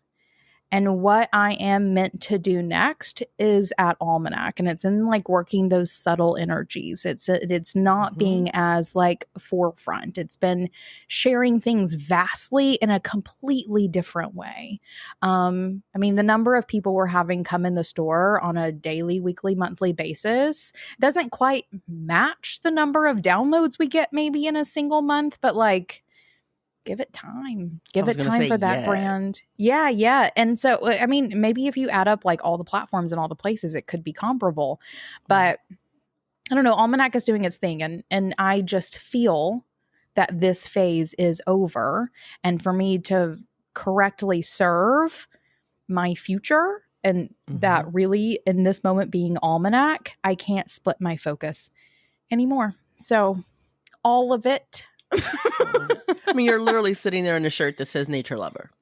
And what I am meant to do next is at Almanac. And it's in like working those subtle energies. It's not being as like forefront. It's been sharing things vastly in a completely different way. I mean, the number of people we're having come in the store on a daily, weekly, monthly basis doesn't quite match the number of downloads we get maybe in a single month, but like, give it time. Give it time for that brand. Yeah. And so, I mean, maybe if you add up like all the platforms and all the places, it could be comparable. But I don't know. Almanac is doing its thing. And I just feel that this phase is over. And for me to correctly serve my future and that really in this moment being Almanac, I can't split my focus anymore. So all of it. I mean, you're literally sitting there in a shirt that says Nature Lover.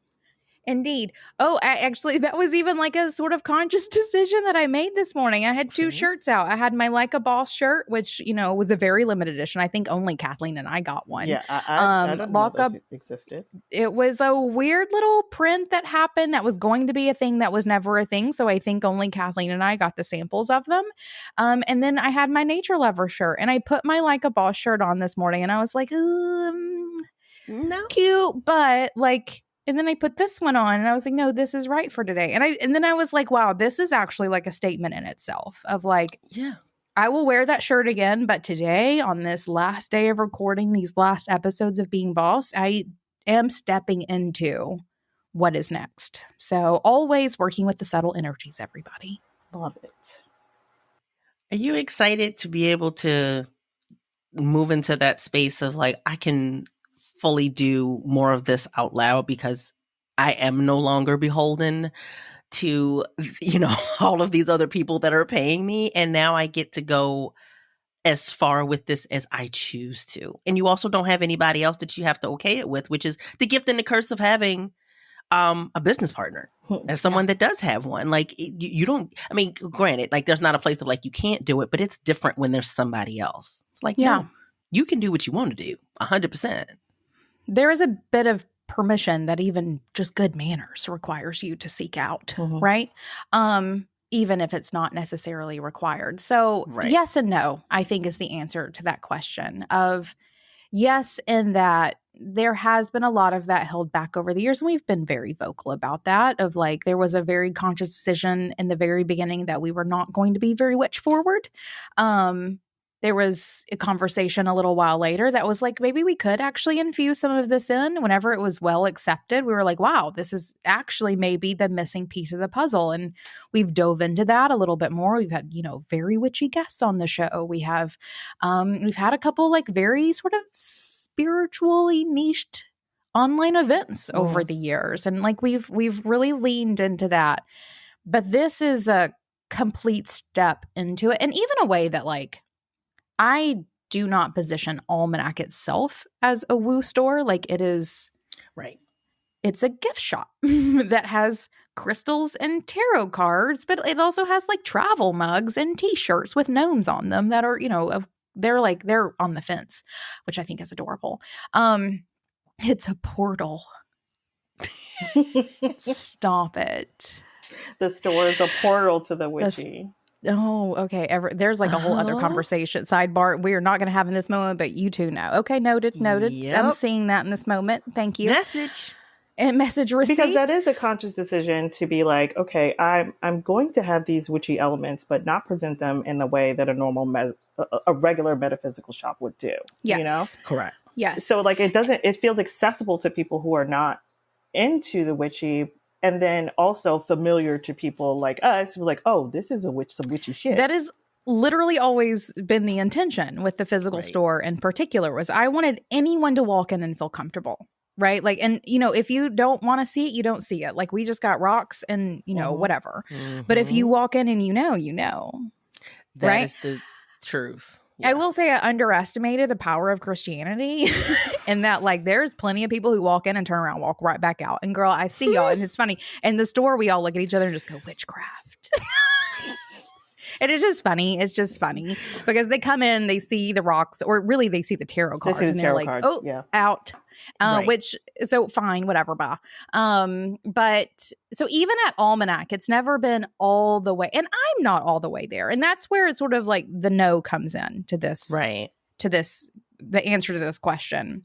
Indeed. Oh, actually, that was even like a sort of conscious decision that I made this morning. I had two shirts out. I had my Like a Boss shirt, which, was a very limited edition. I think only Kathleen and I got one. Yeah, I didn't know those existed. It was a weird little print that happened that was going to be a thing that was never a thing. So I think only Kathleen and I got the samples of them. And then I had my Nature Lover shirt, and I put my Like a Boss shirt on this morning, and I was like, no, cute, but like, and then I put this one on and I was like, no, this is right for today. And then I was like, wow, this is actually like a statement in itself of like, Yeah. I will wear that shirt again, but today on this last day of recording these last episodes of Being Boss, I am stepping into what is next. So always working with the subtle energies, everybody. Love it. Are you excited to be able to move into that space of like, I can fully do more of this out loud because I am no longer beholden to, all of these other people that are paying me. And now I get to go as far with this as I choose to. And you also don't have anybody else that you have to okay it with, which is the gift and the curse of having a business partner, as someone that does have one. Like you don't, I mean, granted, like there's not a place of like, you can't do it, but it's different when there's somebody else. It's like, no, you can do what you want to do 100%. There is a bit of permission that even just good manners requires you to seek out, right? Even if it's not necessarily required. So yes and no, I think is the answer to that question of yes, in that there has been a lot of that held back over the years. And we've been very vocal about that of like, there was a very conscious decision in the very beginning that we were not going to be very witch forward. There was a conversation a little while later that was like, maybe we could actually infuse some of this in whenever it was well accepted. We were like, wow, this is actually maybe the missing piece of the puzzle. And we've dove into that a little bit more. We've had, very witchy guests on the show. We've had a couple like very sort of spiritually niched online events over the years. And like, we've really leaned into that, but this is a complete step into it. And even a way that like, I do not position Almanac itself as a woo store. Like it is, it's a gift shop that has crystals and tarot cards, but it also has like travel mugs and t-shirts with gnomes on them that are, they're on the fence, which I think is adorable. It's a portal. Stop it. The store is a portal to the witchy. Oh, okay. There's like a whole other conversation sidebar we are not going to have in this moment, but you two know. Okay, noted. Yep. I'm seeing that in this moment. Thank you. Message received. Because that is a conscious decision to be like, okay, I'm going to have these witchy elements, but not present them in the way that a regular metaphysical shop would do. Yes. Correct. Yes. So like it feels accessible to people who are not into the witchy. And then also familiar to people like us, we're like, oh, this is some witchy shit. That is literally always been the intention with the physical store in particular, was I wanted anyone to walk in and feel comfortable, right? Like, and if you don't want to see it, you don't see it. Like we just got rocks and, whatever. But if you walk in and that right? is the truth. Yeah. I will say I underestimated the power of Christianity and that like there's plenty of people who walk in and turn around, walk right back out. And girl, I see y'all and it's funny. In the store, we all look at each other and just go, witchcraft. And it's just funny. It's just funny because they come in, they see the rocks, or really they see the tarot cards and they're like, out. Which, so fine, whatever, bah. But so even at Almanac, it's never been all the way, and I'm not all the way there. And that's where it's sort of like the no comes in to this, the answer to this question.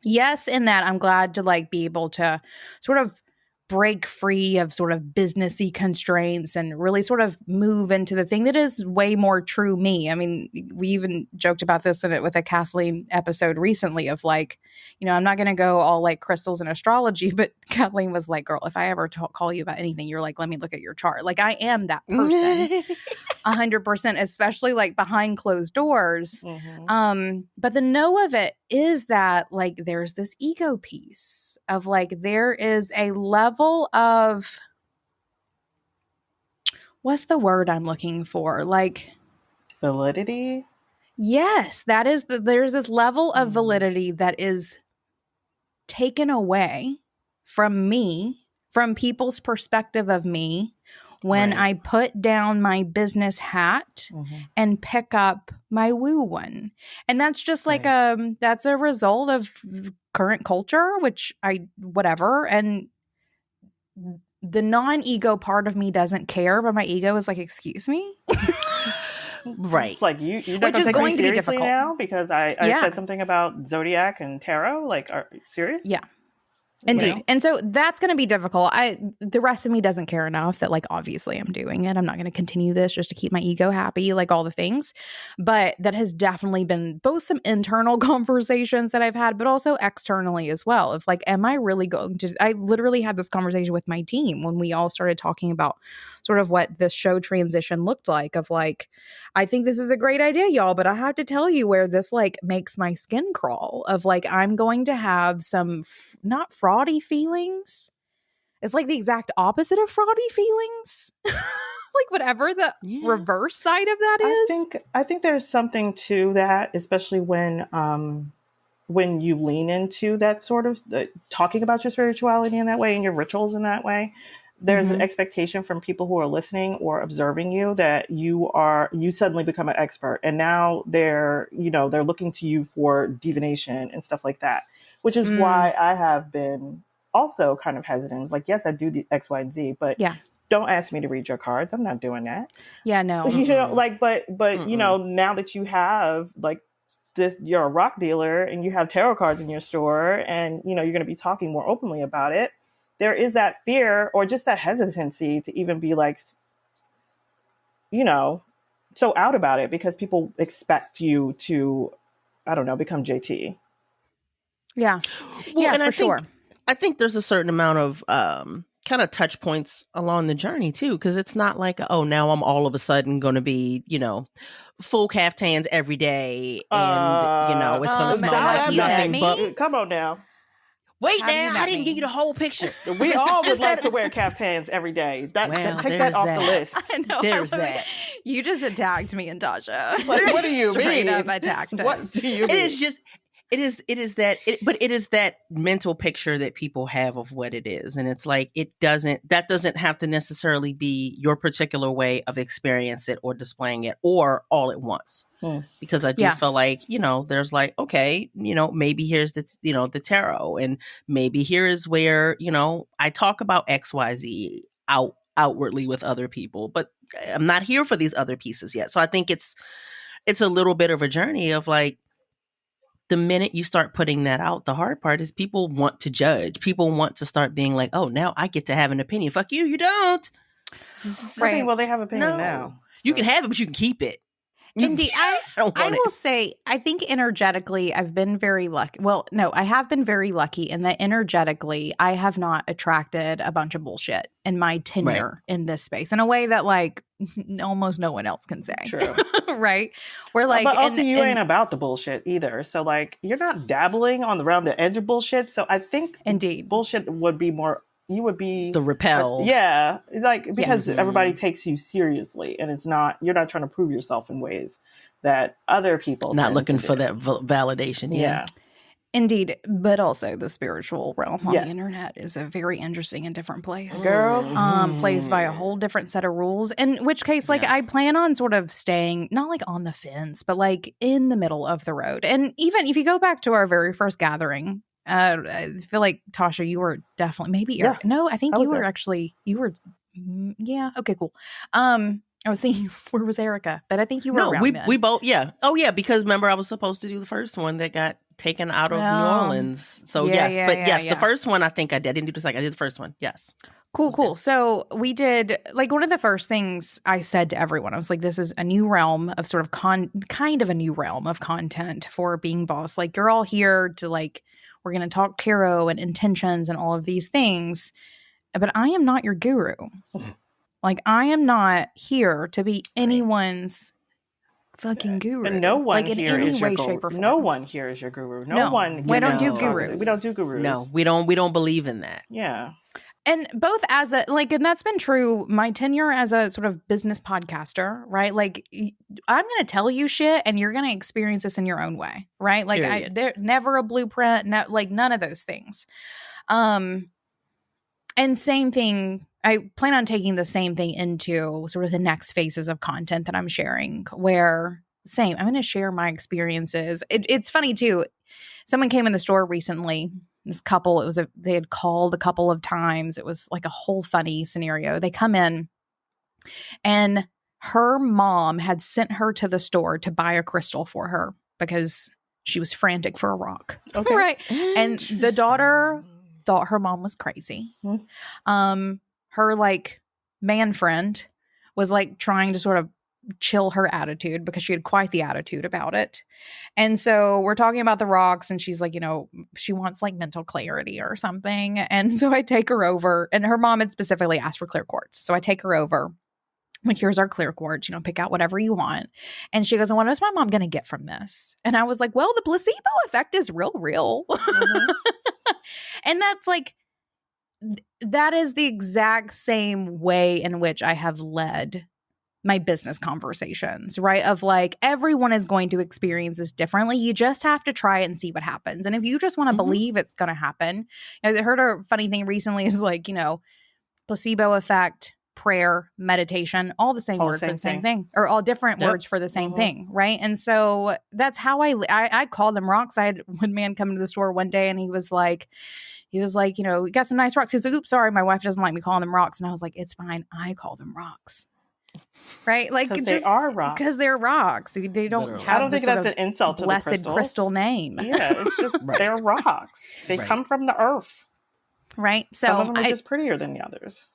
Yes, in that I'm glad to like be able to sort of break free of sort of businessy constraints and really sort of move into the thing that is way more true me. I mean, we even joked about this with a Kathleen episode recently of like, I'm not going to go all like crystals and astrology, but Kathleen was like, girl, if I ever call you about anything, you're like, let me look at your chart. Like I am that person 100%, especially like behind closed doors. But the no of it is that like, there's this ego piece of like, there is a level of, what's the word I'm looking for? Like validity. Yes, that is there's this level of validity that is taken away from me, from people's perspective of me, when I put down my business hat and pick up my woo one. And that's just like that's a result of current culture, which whatever. And the non-ego part of me doesn't care, but my ego is like, excuse me? It's like you're not which is going to be difficult now because I said something about Zodiac and tarot. Like, are you serious? Yeah. Indeed. You know? And so that's going to be difficult. The rest of me doesn't care enough that, like, obviously I'm doing it. I'm not going to continue this just to keep my ego happy, like all the things. But that has definitely been both some internal conversations that I've had, but also externally as well. Of like, am I really going to, I literally had this conversation with my team when we all started talking about sort of what the show transition looked like, of like, I think this is a great idea, y'all, but I have to tell you where this like makes my skin crawl, of like, I'm going to have some not fraudy feelings. It's like the exact opposite of fraudy feelings. Like whatever the reverse side of that is. I think there's something to that, especially when you lean into that sort of talking about your spirituality in that way and your rituals in that way. There's an expectation from people who are listening or observing you that you suddenly become an expert, and now they're looking to you for divination and stuff like that, which is why I have been also kind of hesitant. It's like, yes, I do the X, Y, and Z, but don't ask me to read your cards. I'm not doing that. Yeah, no. You know, like, but you know, now that you have like this, you're a rock dealer and you have tarot cards in your store, and you know you're going to be talking more openly about it. There is that fear or just that hesitancy to even be like, you know, so out about it, because people expect you to, I don't know, become JT. Yeah. Well, yeah, and for sure. I think there's a certain amount of kind of touch points along the journey too, because it's not like, oh, now I'm all of a sudden going to be, you know, full caftans every day, and you know, it's going to smell like nothing but. Come on now. Wait, now I didn't give you the whole picture. We all would like to wear caftans every day. Take that off the list. I know. There's that. You just attacked me and Tasha. Like, what do you Straight mean? up attacked us. What do you mean? It is that mental picture that people have of what it is. And it's like, that doesn't have to necessarily be your particular way of experiencing it or displaying it, or all at once. Because I do feel like, you know, there's like, okay, you know, maybe here's the tarot, and maybe here is where, you know, I talk about XYZ outwardly with other people, but I'm not here for these other pieces yet. So I think it's a little bit of a journey of like, the minute you start putting that out, the hard part is people want to judge. People want to start being like, oh, now I get to have an opinion. Fuck you, you don't. Right. Well, they have an opinion now. You can have it, but you can keep it. Indeed. I will say, I think energetically, I've been very lucky. Well, no, I have been very lucky in that energetically, I have not attracted a bunch of bullshit in my tenure in this space in a way that like almost no one else can say. True. Right? We're like, but also you ain't about the bullshit either. So like, you're not dabbling around the edge of bullshit. So I think indeed bullshit would be more, you would be the repel. Like, because everybody takes you seriously, and you're not trying to prove yourself in ways that other people not looking for that validation. Yeah. Indeed, but also the spiritual realm on the internet is a very interesting and different place. Girl. Plays by a whole different set of rules. In which case, like, I plan on sort of staying, not like on the fence, but like in the middle of the road. And even if you go back to our very first gathering, I feel like, Tasha, you were definitely, no, I think you were actually, okay, cool. I was thinking, where was Erica? But I think you were around then. We both, because remember I was supposed to do the first one that got taken out of New Orleans. So the first one I think I did. I didn't do the second. I did the first one. Yes. Cool. So we did, like, one of the first things I said to everyone, I was like, this is a new realm of sort of kind of a new realm of content for Being Boss. Like, you're all here to, like, we're going to talk tarot and intentions and all of these things, but I am not your guru. Like, I am not here to be anyone's fucking guru. And no one like, in here any is way, your shape, or guru. form. No one here is your guru. We don't do gurus. We don't do gurus. No, we don't believe in that. Yeah. And both as a, like, and that's been true my tenure as a sort of business podcaster, right? Like, I'm going to tell you shit and you're going to experience this in your own way, right? Like, there never a blueprint, like none of those things. And same thing, I plan on taking the same thing into sort of the next phases of content that I'm sharing, where I'm going to share my experiences. It's funny too. Someone came in the store recently. This couple, they had called a couple of times. It was like a whole funny scenario. They come in and her mom had sent her to the store to buy a crystal for her because she was frantic for a rock. Okay. Right. And the daughter thought her mom was crazy. Mm-hmm. Her like man friend was like trying to sort of chill her attitude because she had quite the attitude about it. And so we're talking about the rocks, and she's like, you know, she wants like mental clarity or something. And so I take her over, and her mom had specifically asked for clear quartz. So I take her over. Like, here's our clear quartz, you know, pick out whatever you want. And she goes, and what is my mom going to get from this? And I was like, well, the placebo effect is real. Mm-hmm. And that's like, that is the exact same way in which I have led my business conversations, right? Of like, everyone is going to experience this differently. You just have to try it and see what happens. And if you just want to believe it's going to happen, I heard a funny thing recently is like, you know, placebo effect, prayer, meditation, all the same word for the same thing, or all different words for the same thing, right? And so that's how I call them rocks. I had one man come into the store one day, and he was like, you know, we got some nice rocks. He was like, oops, sorry, my wife doesn't like me calling them rocks. And I was like, it's fine, I call them rocks. Right? Like, they are rocks. Because they're rocks. They don't Literally. have I don't think that's an insult to the blessed crystals. crystal name. Yeah, it's just they're rocks. They come from the earth. Right? So some of them are just prettier than the others.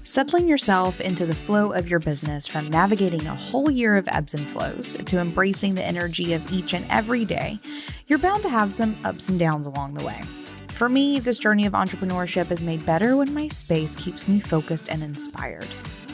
Settling yourself into the flow of your business, from navigating a whole year of ebbs and flows to embracing the energy of each and every day, you're bound to have some ups and downs along the way. For me, this journey of entrepreneurship is made better when my space keeps me focused and inspired.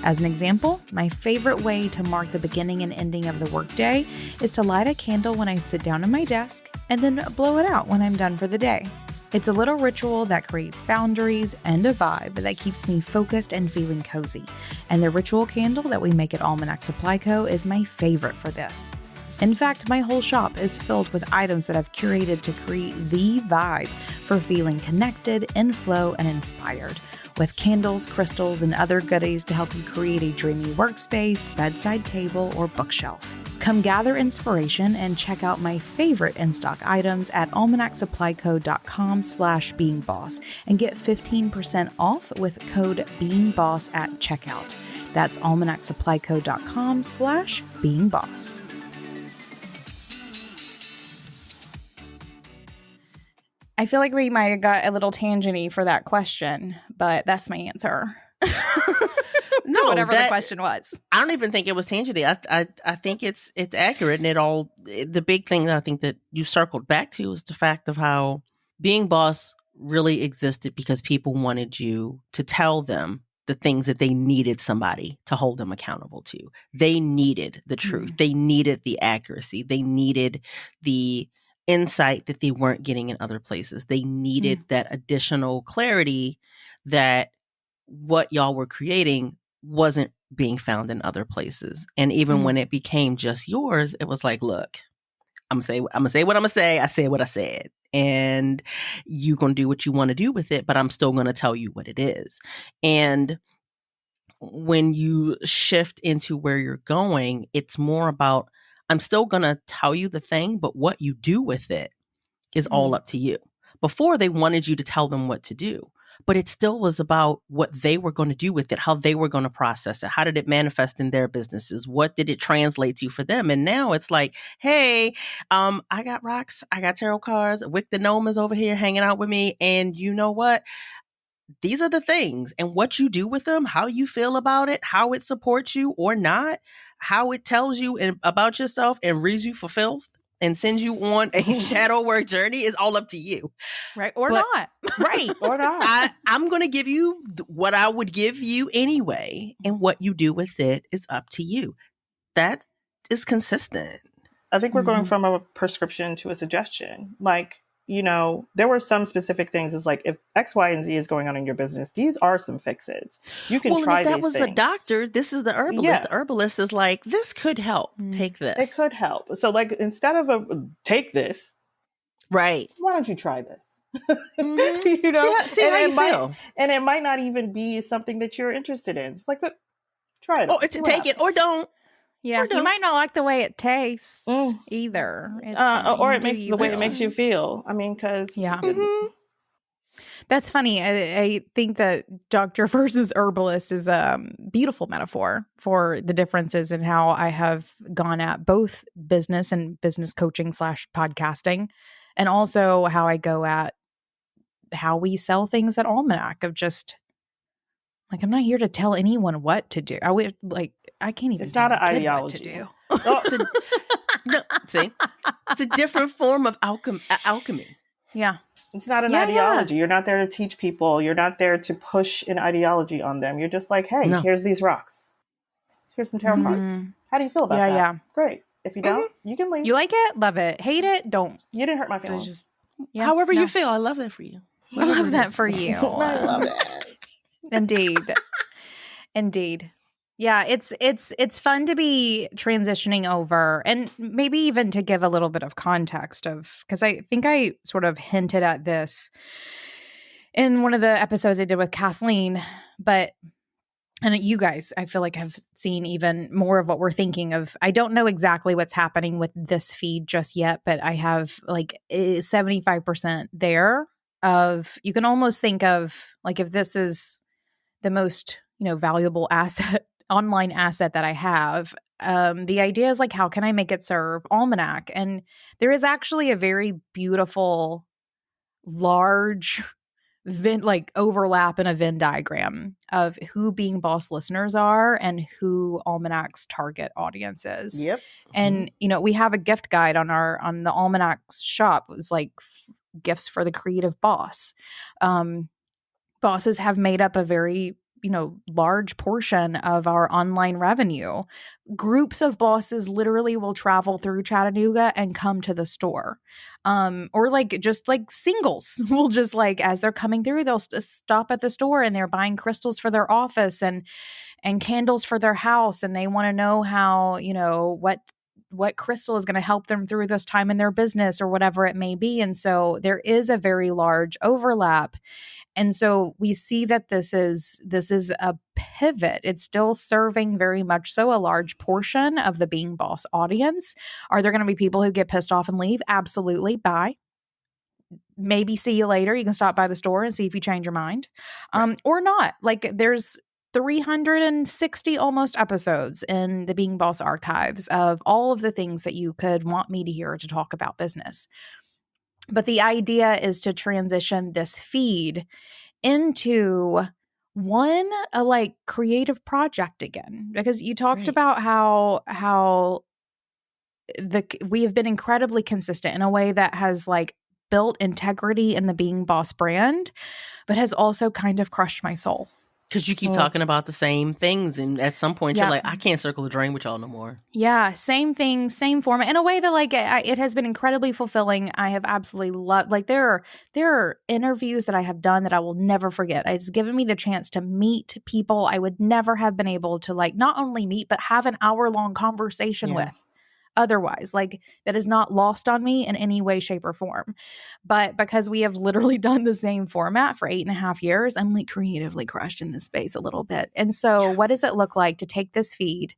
As an example, my favorite way to mark the beginning and ending of the workday is to light a candle when I sit down at my desk and then blow it out when I'm done for the day. It's a little ritual that creates boundaries and a vibe that keeps me focused and feeling cozy. And the ritual candle that we make at Almanac Supply Co. is my favorite for this. In fact, my whole shop is filled with items that I've curated to create the vibe for feeling connected, in flow, and inspired, with candles, crystals, and other goodies to help you create a dreamy workspace, bedside table, or bookshelf. Come gather inspiration and check out my favorite in-stock items at almanacsupplyco.com/beingboss and get 15% off with code BEINGBOSS at checkout. That's almanacsupplyco.com/beingboss. I feel like we might have got a little tangenty for that question, but that's my answer. No, whatever the question was. I don't even think it was tangenty. I think it's accurate, and the big thing that I think that you circled back to is the fact of how Being Boss really existed because people wanted you to tell them the things that they needed somebody to hold them accountable to. They needed the truth. They needed the accuracy. They needed the insight that they weren't getting in other places. They needed that additional clarity that what y'all were creating wasn't being found in other places. And even when it became just yours, it was like, look, I'm gonna say what I'm gonna say. I said what I said. And you gonna do what you want to do with it, but I'm still gonna tell you what it is. And when you shift into where you're going, it's more about, I'm still gonna tell you the thing, but what you do with it is all up to you. Before, they wanted you to tell them what to do, but it still was about what they were going to do with it, how they were going to process it. How did it manifest in their businesses? What did it translate to for them? And now it's like, hey, I got rocks. I got tarot cards. Wick the Gnome is over here hanging out with me. And you know what? These are the things. And what you do with them, how you feel about it, how it supports you or not, how it tells you about yourself and reads you for filth and sends you on a shadow work journey is all up to you. Right. Or not. Right. Or not. I'm going to give you what I would give you anyway. And what you do with it is up to you. That is consistent. I think we're going from a prescription to a suggestion. Like, you know, there were some specific things. It's like, if X, Y, and Z is going on in your business, these are some fixes. You can try these things. Well, if that was a doctor, this is the herbalist. Yeah. The herbalist is like, this could help. Take this. It could help. So, like, instead of take this, right? Why don't you try this? You know, see how you feel. And it might not even be something that you're interested in. It's like, but try it. Oh, it's take it or don't. Yeah, you might not like the way it tastes either. Or it makes the way it makes you feel. I mean, because that's funny. I think that doctor versus herbalist is a beautiful metaphor for the differences in how I have gone at both business and business coaching / podcasting And also how I go at how we sell things at Almanac of just like, I'm not here to tell anyone what to do. I can't even It's tell not my an kid what ideology. to do. No, see, it's a different form of alchemy. Yeah. It's not an Yeah, ideology. You're not there to teach people. You're not there to push an ideology on them. You're just like, hey, No. here's these rocks. Here's some tarot cards. How do you feel about that? Yeah. Great. If you don't, you can leave. You like it? Love it. Hate it? Don't. You didn't hurt my It's feelings. just, However no. you feel, I love that for you. I love that for you. I love it. Indeed. Yeah, it's fun to be transitioning over, and maybe even to give a little bit of context of, because I think I sort of hinted at this in one of the episodes I did with Kathleen, and you guys, I feel like have seen even more of what we're thinking of. I don't know exactly what's happening with this feed just yet, but I have like 75% there of, you can almost think of like, if this is the most, valuable online asset that I have. The idea is like, how can I make it serve Almanac? And there is actually a very beautiful, large overlap in a Venn diagram of who Being Boss listeners are and who Almanac's target audience is. Yep. And we have a gift guide on the Almanac's shop. It's like gifts for the creative boss. Bosses have made up a very large portion of our online revenue. Groups of bosses literally will travel through Chattanooga and come to the store. Or just singles will just as they're coming through, they'll stop at the store and they're buying crystals for their office and candles for their house. And they want to know how, what crystal is going to help them through this time in their business or whatever it may be. And so there is a very large overlap. And so we see that this is a pivot. It's still serving very much so a large portion of the Being Boss audience. Are there going to be people who get pissed off and leave? Absolutely. Bye. Maybe see you later. You can stop by the store and see if you change your mind. Or not. There's 360 almost episodes in the Being Boss archives of all of the things that you could want me to hear to talk about business. But the idea is to transition this feed into a creative project again, because you talked about how we have been incredibly consistent in a way that has built integrity in the Being Boss brand, but has also kind of crushed my soul. Because you keep talking about the same things, and at some point you're like, I can't circle the drain with y'all no more. Yeah, same thing, same format, in a way that it has been incredibly fulfilling. I have absolutely loved. There are interviews that I have done that I will never forget. It's given me the chance to meet people I would never have been able to not only meet but have an hour-long conversation with. Otherwise, that is not lost on me in any way, shape, or form. But because we have literally done the same format for 8.5 years, I'm creatively crushed in this space a little bit. And so what does it look like to take this feed,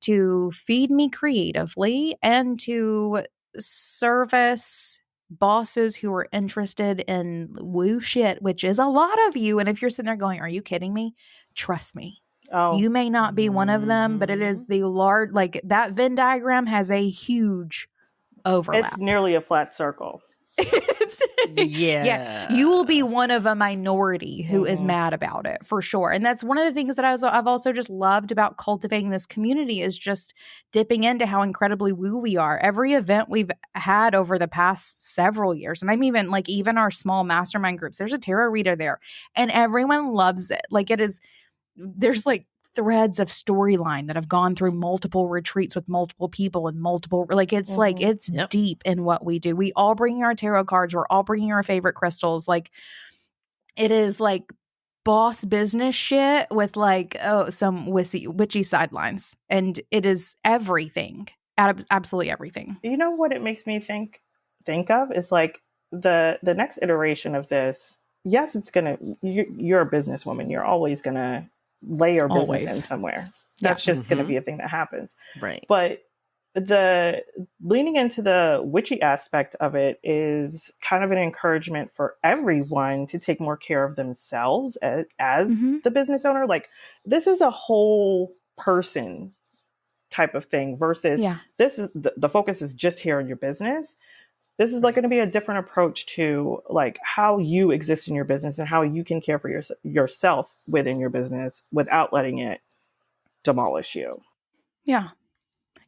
to feed me creatively, and to service bosses who are interested in woo shit, which is a lot of you. And if you're sitting there going, are you kidding me? Trust me. Oh. You may not be one of them, but it is the large, that Venn diagram has a huge overlap. It's nearly a flat circle. Yeah. You will be one of a minority who is mad about it, for sure. And that's one of the things that I've also just loved about cultivating this community, is just dipping into how incredibly woo we are. Every event we've had over the past several years, and I'm even our small mastermind groups, there's a tarot reader there and everyone loves it. There's threads of storyline that have gone through multiple retreats with multiple people and multiple, it's deep in what we do. We all bring our tarot cards. We're all bringing our favorite crystals. It is boss business shit with some witchy sidelines. And it is everything, absolutely everything. You know what it makes me think of is the next iteration of this. Yes, you're a businesswoman. You're always gonna lay your business in somewhere. That's just going to be a thing that happens. Right. But the leaning into the witchy aspect of it is kind of an encouragement for everyone to take more care of themselves as the business owner. This is a whole person type of thing versus this is the focus is just here in your business. This is like going to be a different approach to like how you exist in your business and how you can care for yourself within your business without letting it demolish you. Yeah.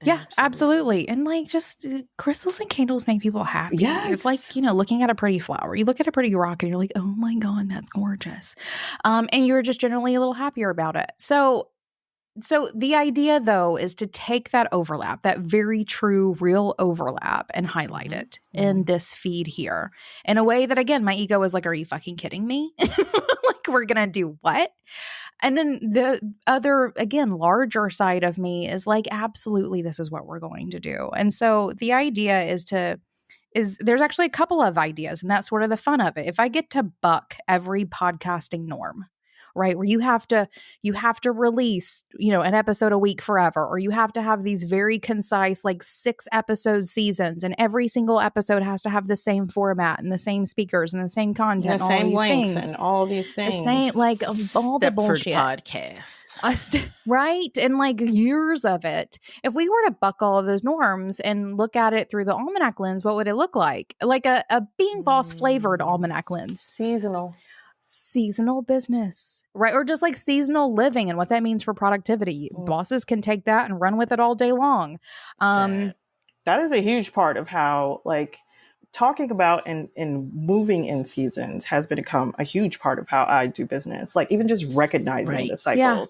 Yeah, absolutely. And like just crystals and candles make people happy. Yes. It's like, looking at a pretty flower. You look at a pretty rock and you're like, oh my God, that's gorgeous. And you're just generally a little happier about it. So the idea, though, is to take that overlap, that very true, real overlap, and highlight it in this feed here in a way that, again, my ego is like, are you fucking kidding me? Like, we're going to do what? And then the other, again, larger side of me is like, absolutely, this is what we're going to do. And so the idea is there's actually a couple of ideas, and that's sort of the fun of it. If I get to buck every podcasting norm, right, where you have to release, an episode a week forever, or you have to have these very concise, like 6 episode seasons, and every single episode has to have the same format and the same speakers and the same content, the and same all these length things, and all these things, the same, like all the bullshit podcast, right, and like years of it. If we were to buck all of those norms and look at it through the Almanac lens, what would it look like? Like a Being Boss flavored Almanac lens. Seasonal business, right? Or just like seasonal living and what that means for productivity. Bosses can take that and run with it all day long. That is a huge part of how, like, talking about and moving in seasons has become a huge part of how I do business. Like, even just recognizing the cycles. Yeah.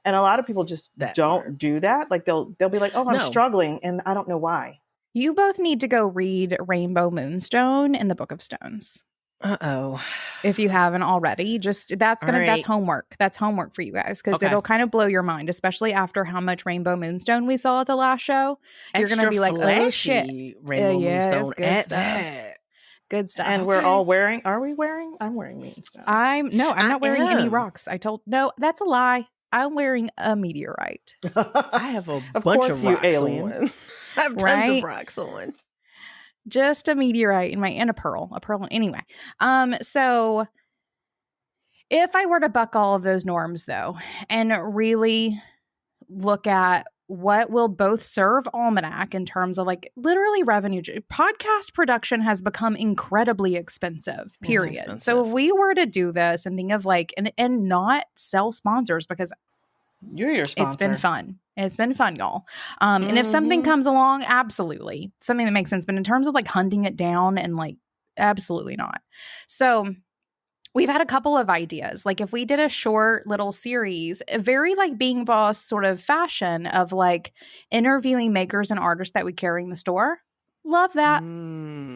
And a lot of people just don't do that. Like, they'll be like, oh, I'm struggling, and I don't know why. You both need to go read Rainbow Moonstone and the Book of Stones. Uh-oh. If you haven't already, that's homework. That's homework for you guys, because it'll kind of blow your mind, especially after how much Rainbow Moonstone we saw at the last show. You're going to be like, oh shit. Rainbow Moonstone good at stuff. that. Good stuff. And we're all wearing, I'm wearing Moonstone. I'm not wearing any rocks. No, that's a lie. I'm wearing a meteorite. I have a bunch of rocks on. I have tons of rocks on. Just a meteorite and a pearl. Anyway. So if I were to buck all of those norms, though, and really look at what will both serve Almanac in terms of like literally revenue, podcast production has become incredibly expensive, period. So if we were to do this and think of like, and not sell sponsors, because you're your sponsor. It's been fun. It's been fun, y'all. And if something comes along, absolutely. Something that makes sense. But in terms of like hunting it down and like, absolutely not. So we've had a couple of ideas. Like if we did a short little series, very like Being Boss sort of fashion of like interviewing makers and artists that we carry in the store. Love that.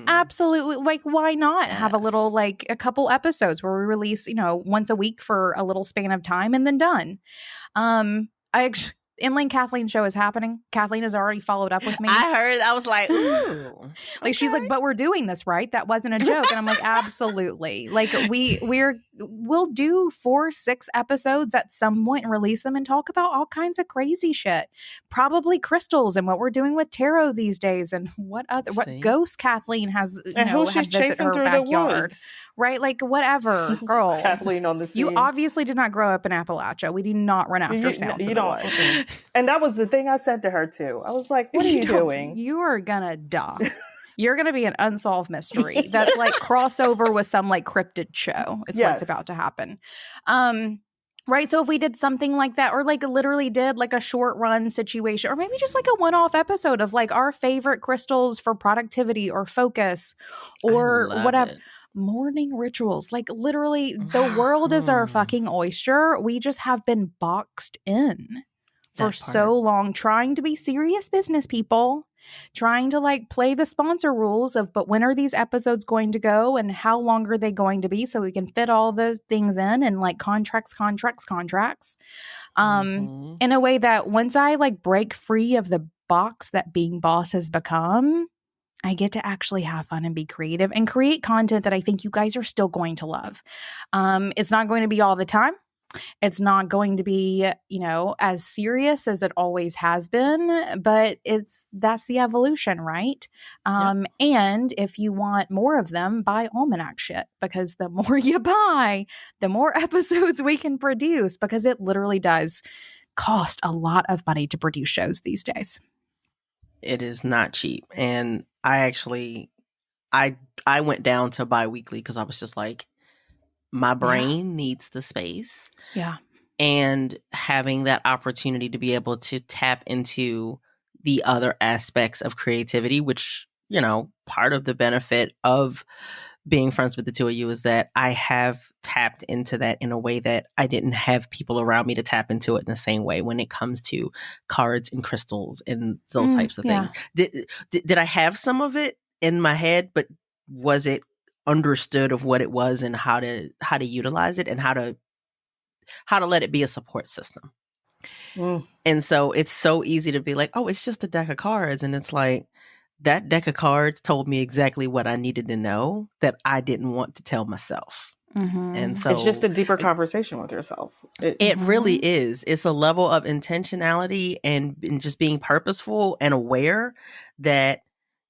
Absolutely. Like, why not have a little, like a couple episodes where we release, once a week for a little span of time and then done. Emily and Kathleen's show is happening. Kathleen has already followed up with me. I heard. I was like, ooh. Like, she's like, but we're doing this, right? That wasn't a joke. And I'm like, absolutely. Like, we'll do 4-6 episodes at some point and release them and talk about all kinds of crazy shit. Probably crystals and what we're doing with tarot these days and what ghosts Kathleen has, and who she's chasing through backyard. The woods. Right? Like, whatever, girl. Kathleen on the scene. You obviously did not grow up in Appalachia. We do not run after sounds of the woods. And that was the thing I said to her, too. I was like, what are you doing? You are going to die. You're going to be an unsolved mystery. That's like crossover with some like cryptid show is what's about to happen. Right. So if we did something like that, or like literally did like a short run situation, or maybe just like a one-off episode of like our favorite crystals for productivity or focus or whatever. Morning rituals. Like literally the world is our fucking oyster. We just have been boxed in for so long, trying to be serious business people, trying to like play the sponsor rules of, but when are these episodes going to go and how long are they going to be so we can fit all the things in and like contracts in a way that once I like break free of the box that Being Boss has become, I get to actually have fun and be creative and create content that I think you guys are still going to love. It's not going to be all the time. It's not going to be, as serious as it always has been, but that's the evolution, right? And if you want more of them, buy Almanac shit, because the more you buy, the more episodes we can produce, because it literally does cost a lot of money to produce shows these days. It is not cheap. And I I went down to bi-weekly because I was just like, my brain needs the space. Yeah. And having that opportunity to be able to tap into the other aspects of creativity, which, you know, part of the benefit of being friends with the two of you is that I have tapped into that in a way that I didn't have people around me to tap into it in the same way when it comes to cards and crystals and those types of things. Did I have some of it in my head, but was it understood of what it was and how to utilize it and how to let it be a support system? And so it's so easy to be like, oh, it's just a deck of cards. And it's like, that deck of cards told me exactly what I needed to know that I didn't want to tell myself. And so it's just a deeper conversation with yourself. It really is. It's a level of intentionality and just being purposeful and aware that,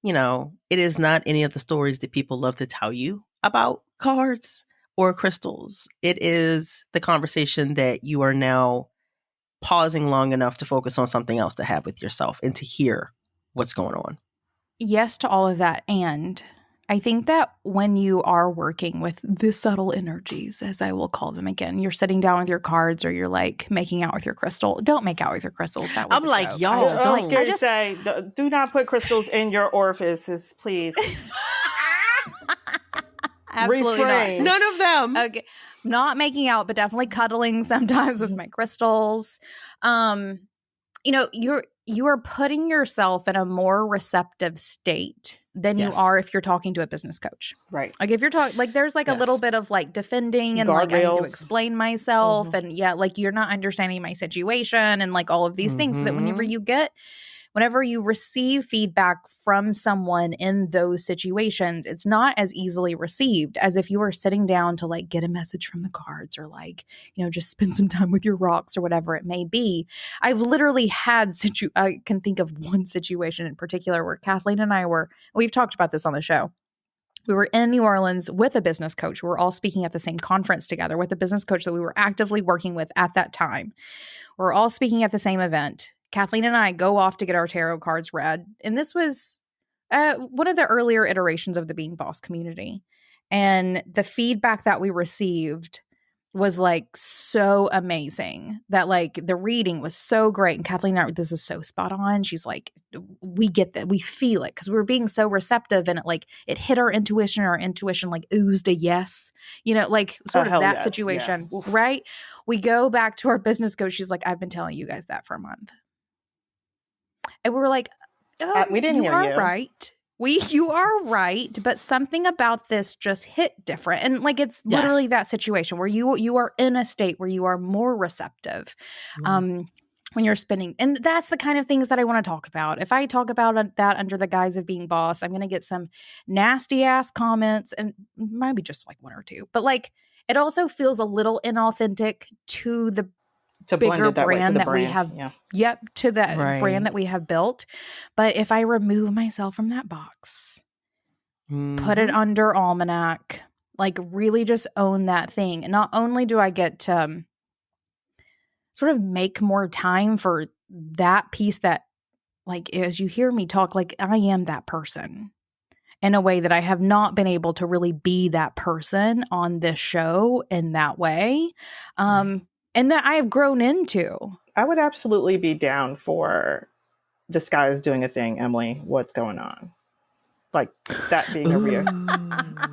you know, it is not any of the stories that people love to tell you about cards or crystals. It is the conversation that you are now pausing long enough to focus on something else to have with yourself and to hear what's going on. Yes to all of that. And I think that when you are working with the subtle energies, as I will call them again, you're sitting down with your cards or you're like making out with your crystal. Don't make out with your crystals. That was I'm like, joke. y'all. I just say, do not put crystals in your orifices, please. Absolutely Refrain. not. None of them. Okay. Not making out, but definitely cuddling sometimes with my crystals. You know, you are putting yourself in a more receptive state than you are if you're talking to a business coach. Right. Like if you're talking, like there's like a little bit of like defending and like I need to explain myself and like you're not understanding my situation and like all of these things. So that whenever you receive feedback from someone in those situations, it's not as easily received as if you were sitting down to like get a message from the cards or like, you know, just spend some time with your rocks or whatever it may be. I've literally had I can think of one situation in particular where Kathleen and I we've talked about this on the show. We were in New Orleans with a business coach. We were all speaking at the same conference together with a business coach that we were actively working with at that time. We're all speaking at the same event. Kathleen and I go off to get our tarot cards read. And this was one of the earlier iterations of the Being Boss community. And the feedback that we received was like so amazing that like the reading was so great. And Kathleen and I, this is so spot on. She's like, we get that. We feel it because we were being so receptive and it hit our intuition. Our intuition like oozed a yes, you know, like sort of that situation, right? We go back to our business coach. She's like, I've been telling you guys that for a month. And we were like, we didn't hear you. Right. You are right. But something about this just hit different. And like, it's literally that situation where you are in a state where you are more receptive when you're spinning. And that's the kind of things that I want to talk about. If I talk about that under the guise of being boss, I'm going to get some nasty ass comments and maybe just like one or two. But like, it also feels a little inauthentic to the bigger brand that we have to the brand that we have built. But if I remove myself from that box, put it under Almanac, like really just own that thing. And not only do I get to sort of make more time for that piece that like as you hear me talk, like I am that person in a way that I have not been able to really be that person on this show in that way. And that I have grown into. I would absolutely be down for the sky is doing a thing, Emily. What's going on? Like that being a real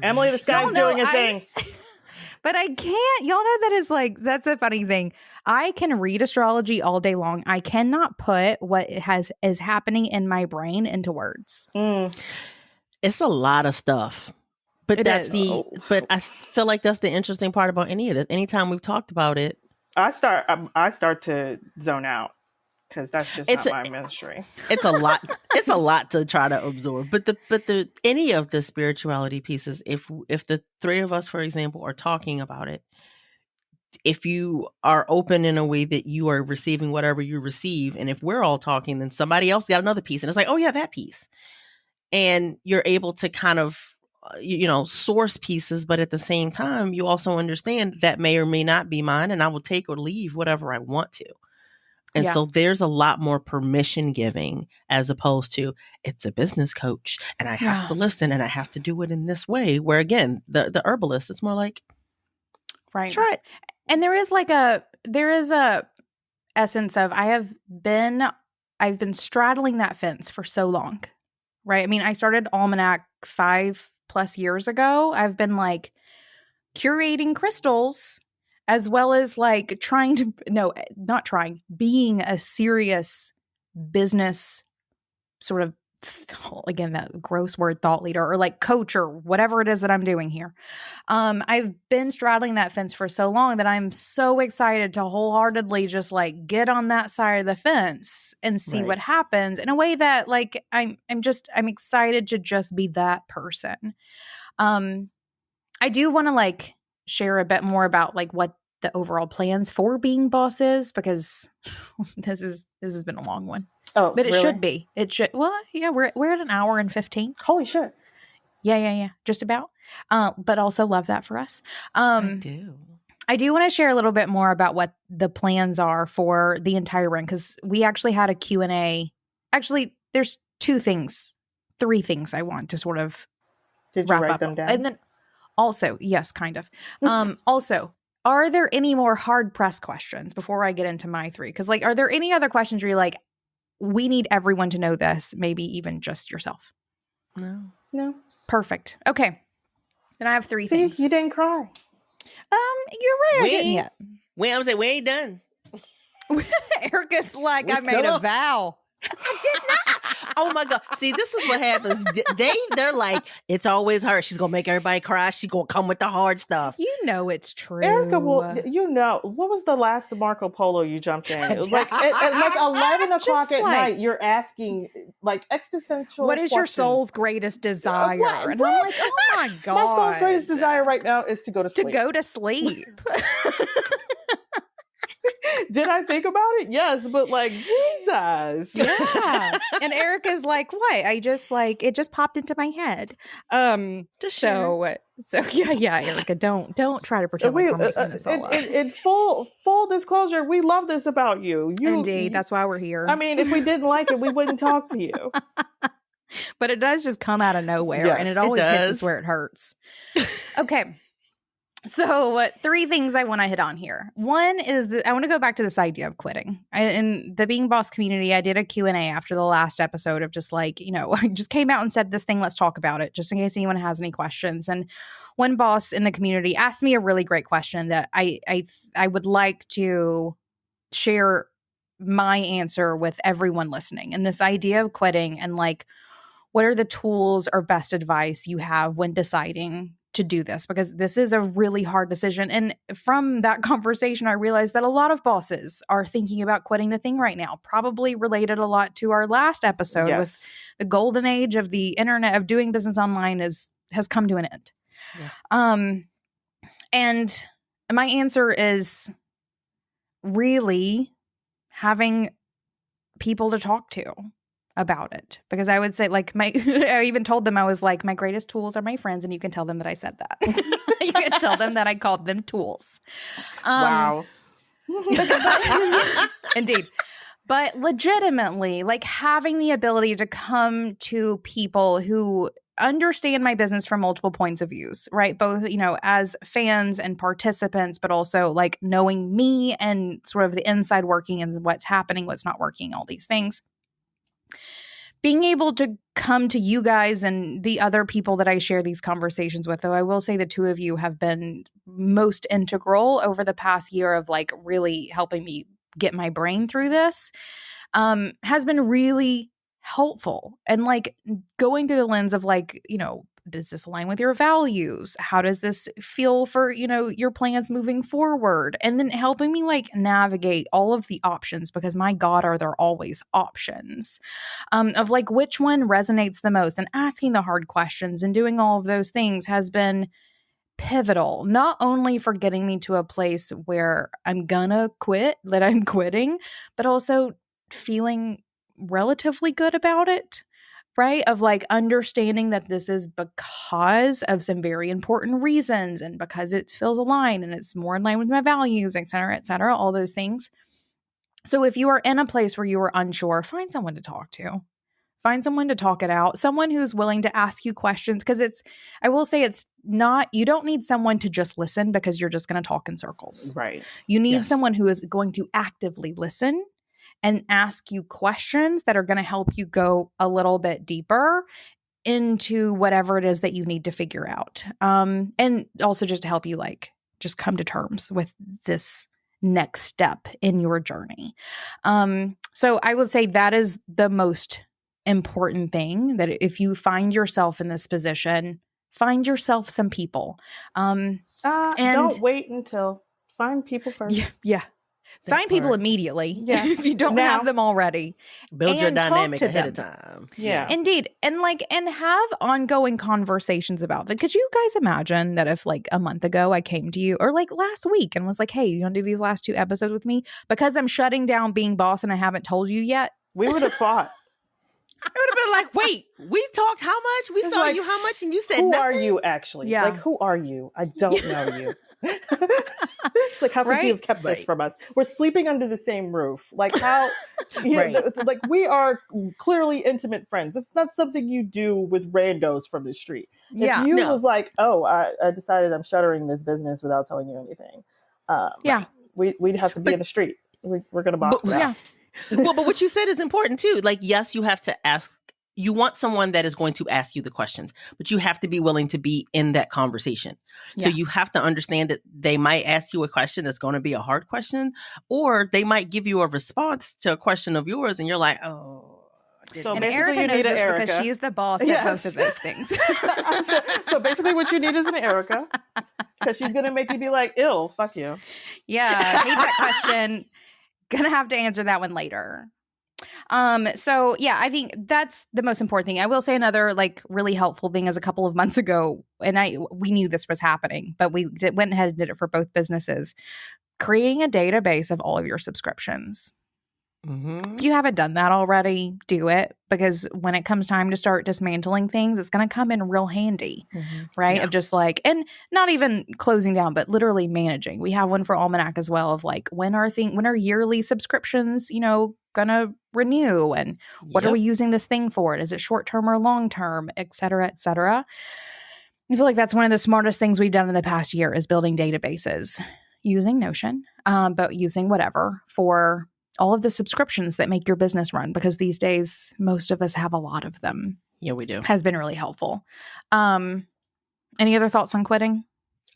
Emily, the sky is doing a thing. But I can't. Y'all know that is like, that's a funny thing. I can read astrology all day long. I cannot put what is happening in my brain into words. It's a lot of stuff. But but I feel like that's the interesting part about any of this. Anytime we've talked about it, I start to zone out because that's just not my ministry. It's a lot. It's a lot to try to absorb. But the any of the spirituality pieces, if the three of us, for example, are talking about it, if you are open in a way that you are receiving whatever you receive, and if we're all talking, then somebody else got another piece, and it's like, oh yeah, that piece, and you're able to kind of source pieces, but at the same time, you also understand that may or may not be mine, and I will take or leave whatever I want to. And Yeah. so there's a lot more permission giving as opposed to it's a business coach and I have to listen and I have to do it in this way. Where again, the herbalist, it's more like, Right. try it. And there is a essence of I've been straddling that fence for so long. Right. I mean, I started Almanac 5+ years ago. I've been like curating crystals as well as like being a serious business sort of, again, that gross word, thought leader or like coach or whatever it is that I'm doing here. I've been straddling that fence for so long that I'm so excited to wholeheartedly just like get on that side of the fence and see what happens in a way that like I'm excited to just be that person. I do want to like share a bit more about like what the overall plans for being boss is, because this has been a long one. Oh, but it really? should be. It should. Well, yeah, we're at an hour and 15. Holy shit. Yeah. Just about. But also love that for us. I do. I do want to share a little bit more about what the plans are for the entire run, because we actually had a Q&A. Actually, there's three things I want to sort of Did you wrap write up them down? And then also, yes, kind of. Also, are there any more hard press questions before I get into my 3? Because like, are there any other questions where you're like, we need everyone to know this, maybe even just yourself? No. Perfect. Okay. Then I have 3 See, things. you didn't cry. You're right. I didn't yet. Wait, I'm saying we ain't done. Erica's like, We I made still- a vow. I did not. Oh my God. See, this is what happens. They're like, it's always her. She's gonna make everybody cry. She's gonna come with the hard stuff. You know it's true. Erica, what was the last Marco Polo you jumped in? It was like at like 11 o'clock at night, you're asking like existential what is your questions. soul's greatest desire? What? And I'm like, oh my God. My soul's greatest desire right now is to go to sleep. To go to sleep. Did I think about it? Yes, but like, Jesus. Yeah. And Erica's like, what? I just like, it just popped into my head. So yeah, Erica, don't try to pretend like we're making this all up. In full disclosure, we love this about you. Indeed, that's why we're here. I mean, if we didn't like it, we wouldn't talk to you. But it does just come out of nowhere, Yes, and it always hits does. us where it hurts. Okay. So 3 things I want to hit on here. One is that I want to go back to this idea of quitting. In the Being Boss community, I did a Q&A after the last episode of just like, I just came out and said this thing, let's talk about it, just in case anyone has any questions. And one boss in the community asked me a really great question that I would like to share my answer with everyone listening. And this idea of quitting and like, what are the tools or best advice you have when deciding to do this? Because this is a really hard decision. And from that conversation, I realized that a lot of bosses are thinking about quitting the thing right now, probably related a lot to our last episode with the golden age of the internet, of doing business online has come to an end. Yeah. And my answer is really having people to talk to about it, because I would say like I even told them, I was like, my greatest tools are my friends, and you can tell them that I said that. You can tell them that I called them tools. Wow. Indeed. But legitimately, like having the ability to come to people who understand my business from multiple points of views, right? Both, as fans and participants, but also like knowing me and sort of the inside working and what's happening, what's not working, all these things. Being able to come to you guys and the other people that I share these conversations with, though I will say the 2 of you have been most integral over the past year of like really helping me get my brain through this, has been really helpful. And like going through the lens of like, does this align with your values? How does this feel for, your plans moving forward? And then helping me like navigate all of the options, because my God, are there always options, of like which one resonates the most, and asking the hard questions and doing all of those things has been pivotal, not only for getting me to a place where I'm gonna quit, that I'm quitting, but also feeling relatively good about it. Right? Of like understanding that this is because of some very important reasons, and because it feels aligned and it's more in line with my values, et cetera, all those things. So if you are in a place where you are unsure, find someone to talk to. Find someone to talk it out, someone who's willing to ask you questions. Because I will say it's not, you don't need someone to just listen because you're just going to talk in circles. Right. You need Yes. someone who is going to actively listen and ask you questions that are going to help you go a little bit deeper into whatever it is that you need to figure out. And also just to help you just come to terms with this next step in your journey. So I would say that is the most important thing, that if you find yourself in this position, find yourself some people. And don't wait until find people first. Yeah. Find people immediately if you don't have them already. Build your and talk dynamic to ahead them. of time. Yeah. Indeed. And have ongoing conversations about that. Could you guys imagine that if a month ago I came to you, or last week, and was like, hey, you want to do these last 2 episodes with me? Because I'm shutting down being boss and I haven't told you yet. We would have fought. I would have been like, wait, we talked how much? We saw you how much? And you said who nothing? are you actually? Yeah. Who are you? I don't know you. It's like, how could you have kept this from us? We're sleeping under the same roof. How, we are clearly intimate friends. It's not something you do with randos from the street. If you was like, oh, I decided I'm shuttering this business without telling you anything. We'd have to be in the street. We're going to box it out. Well, but what you said is important too. Yes, you have to ask. You want someone that is going to ask you the questions, but you have to be willing to be in that conversation. So you have to understand that they might ask you a question that's going to be a hard question, or they might give you a response to a question of yours, and you're like, oh. So and Erica knows this because she's the boss at both of those things. So basically what you need is an Erica, because she's going to make you be like, ew, fuck you. Yeah, hate that question. Gonna have to answer that one later. So yeah, I think that's the most important thing. I will say another really helpful thing is a couple of months ago, and we knew this was happening, but we went ahead and did it for both businesses. Creating a database of all of your subscriptions. Mm-hmm. If you haven't done that already, do it, because when it comes time to start dismantling things, it's going to come in real handy, right? Yeah. Of just and not even closing down, but literally managing. We have one for Almanac as well of when are yearly subscriptions, gonna renew, and what are we using this thing for? Is it short term or long term, et cetera, et cetera. I feel like that's one of the smartest things we've done in the past year is building databases using Notion, but using whatever for all of the subscriptions that make your business run, because these days, most of us have a lot of them. Yeah, we do. Has been really helpful. Any other thoughts on quitting?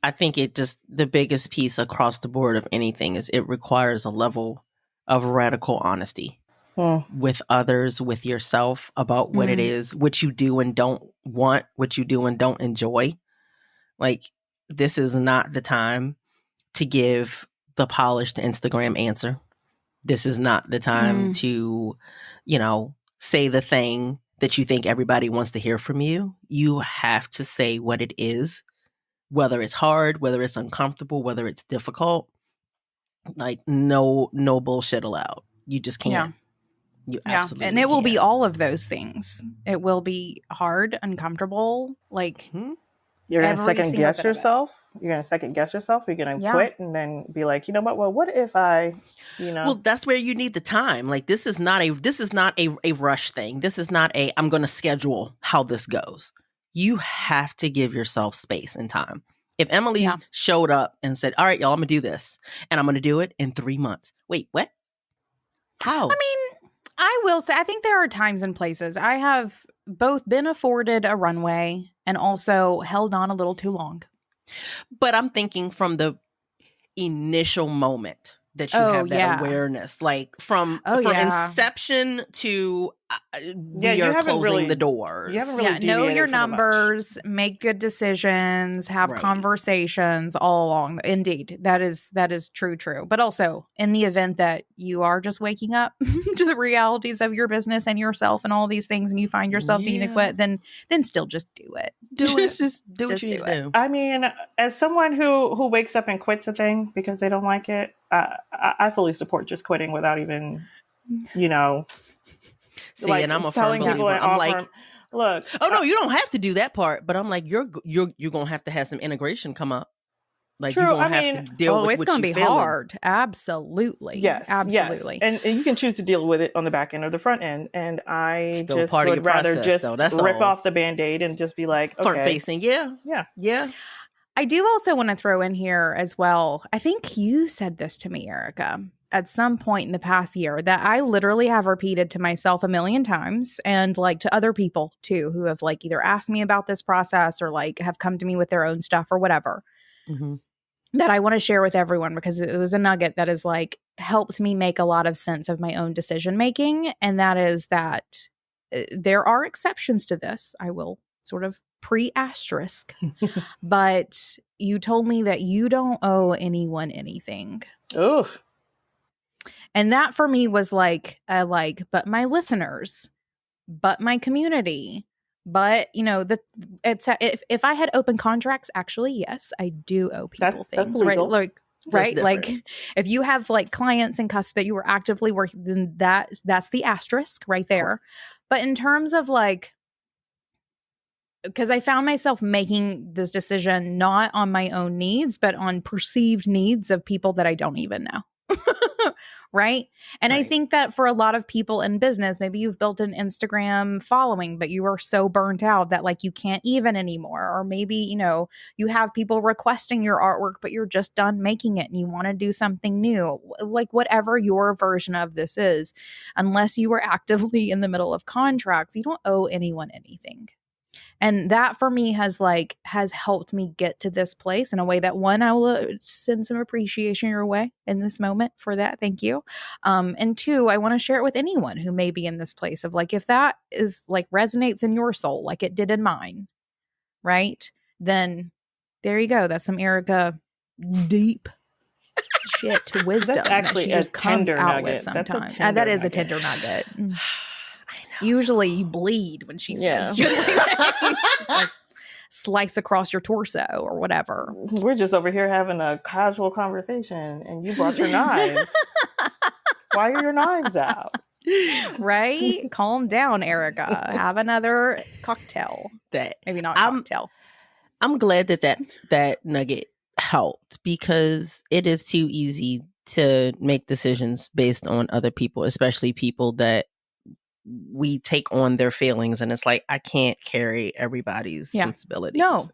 I think the biggest piece across the board of anything is it requires a level of radical honesty with others, with yourself, about what it is, what you do and don't want, what you do and don't enjoy. This is not the time to give the polished Instagram answer. This is not the time to, say the thing that you think everybody wants to hear from you. You have to say what it is, whether it's hard, whether it's uncomfortable, whether it's difficult. No bullshit allowed. You just can't. You absolutely and it will can't. be all of those things. It will be hard, uncomfortable, You're going to every second single guess bit of it. yourself. You're going to second guess yourself. You're going to quit and then be like, you know what? Well, what if I, Well, that's where you need the time. This is not a rush thing. This is not I'm going to schedule how this goes. You have to give yourself space and time. If Emily showed up and said, all right, y'all, I'm going to do this, and I'm going to do it in 3 months. Wait, what? How? I mean, I will say, I think there are times and places. I have both been afforded a runway and also held on a little too long. But I'm thinking from the initial moment that you have that awareness, from inception to we are closing the doors. You haven't really know your deviated from numbers, make good decisions, have conversations all along. Indeed, that is true. But also in the event that you are just waking up to the realities of your business and yourself and all these things, and you find yourself needing to quit, then still just do it. Just do what you need to do. I mean, as someone who wakes up and quits a thing because they don't like it, I fully support just quitting without even, See, and I'm a firm believer. I'm like, look. Oh no, you don't have to do that part. But I'm like, you're gonna have to have some integration come up. Like True, you won't I have mean, to deal with it's what going to you be feeling. hard. Absolutely. Yes, Absolutely. yes. And you can choose to deal with it on the back end or the front end. And I Still just part of would your rather process, just though. That's rip all. off the Band-Aid and just be like, Front okay, facing, yeah. I do also want to throw in here as well. I think you said this to me, Erica, at some point in the past year that I literally have repeated to myself a million times and like to other people too, who have like either asked me about this process or like have come to me with their own stuff or whatever. Mm-hmm. That I want to share with everyone because it was a nugget that has like helped me make a lot of sense of my own decision making. And that is that there are exceptions to this. I will sort of pre-asterisk, but you told me that you don't owe anyone anything. oof. And that for me was like, but my listeners, but my community, but if I had open contracts, actually, yes, I do owe people That's things, legal. right? Right? different. Like if you have like clients and customers that you were actively working, then that's the asterisk right there. But in terms of like, because I found myself making this decision not on my own needs, but on perceived needs of people that I don't even know. Right. And I think that for a lot of people in business, maybe you've built an Instagram following, but you are so burnt out that like you can't even anymore. Or maybe, you have people requesting your artwork, but you're just done making it and you want to do something new. Like whatever your version of this is, unless you were actively in the middle of contracts, you don't owe anyone anything. And that for me has helped me get to this place in a way that one, I will send some appreciation your way in this moment for that. Thank you. And two, I want to share it with anyone who may be in this place of like, if that is like resonates in your soul, like it did in mine, right? Then there you go. That's some Erica deep shit wisdom That's actually that she a just comes tender out nugget. with That's a sometimes. tender That is a nugget. tender nugget. I know. Usually you bleed when she Yeah. says shit like that. Just like slice across your torso or whatever. We're just over here having a casual conversation and you brought your knives. Why are your knives out? Right? Calm down, Erica. Have another cocktail. Maybe not cocktail. I'm glad that nugget helped because it is too easy to make decisions based on other people, especially people that we take on their feelings. And it's like, I can't carry everybody's sensibilities. No.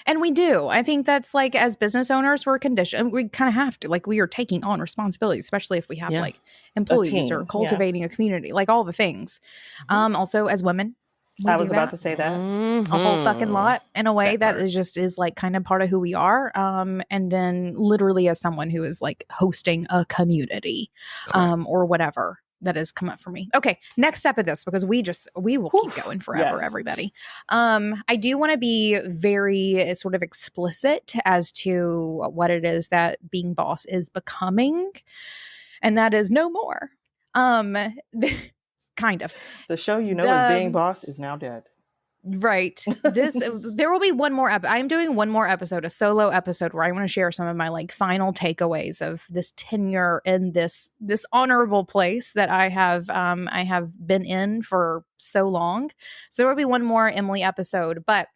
And we do. I think that's like, as business owners, we're conditioned. We kind of have to, like, we are taking on responsibility, especially if we have like employees or cultivating a community, like all the things. Also, as women, I was about to say that. A whole fucking lot in a way that is like kind of part of who we are. And then literally as someone who is like hosting a community or whatever that has come up for me. Okay, next step of this, because we will keep going forever, everybody. I do want to be very sort of explicit as to what it is that being boss is becoming, and that is no more. Kind of. The show as being boss is now dead. Right. There will be one more I'm doing one more episode, a solo episode, where I want to share some of my like final takeaways of this tenure in this honorable place that I have been in for so long. So there will be one more Emily episode, but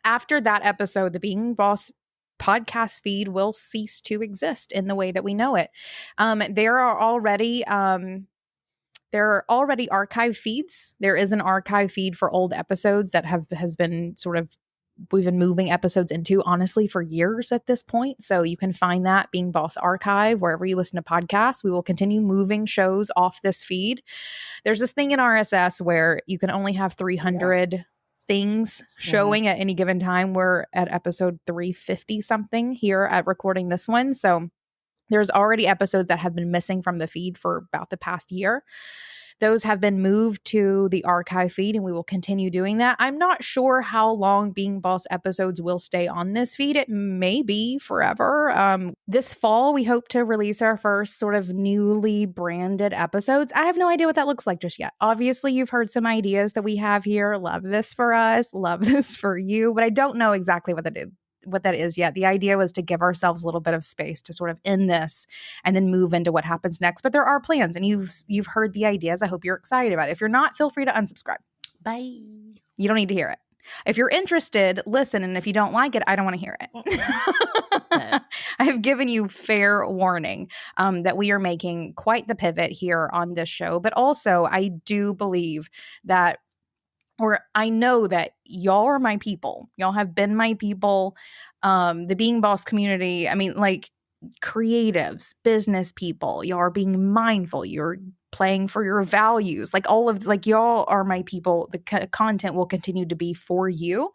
after that episode, the Being Boss podcast feed will cease to exist in the way that we know it. There are already archive feeds. There is an archive feed for old episodes that has been we've been moving episodes into, honestly, for years at this point. So you can find that Being Boss Archive wherever you listen to podcasts. We will continue moving shows off this feed. There's this thing in RSS where you can only have 300 things showing at any given time. We're at episode 350 something here at recording this one. So there's already episodes that have been missing from the feed for about the past year. Those have been moved to the archive feed, and we will continue doing that. I'm not sure how long Being Boss episodes will stay on this feed. It may be forever. This fall, we hope to release our first sort of newly branded episodes. I have no idea what that looks like just yet. Obviously, you've heard some ideas that we have here. Love this for us. Love this for you. But I don't know exactly what that is yet. The idea was to give ourselves a little bit of space to sort of end this and then move into what happens next. But there are plans, and you've heard the ideas. I hope you're excited about it. If you're not, feel free to unsubscribe. Bye. You don't need to hear it. If you're interested, listen. And if you don't like it, I don't want to hear it. I have given you fair warning that we are making quite the pivot here on this show. But also, I do believe that, or I know that y'all are my people. Y'all have been my people. The Being Boss community, I mean, like creatives, business people, y'all are being mindful. You're playing for your values. Like all of, like y'all are my people. The content will continue to be for you.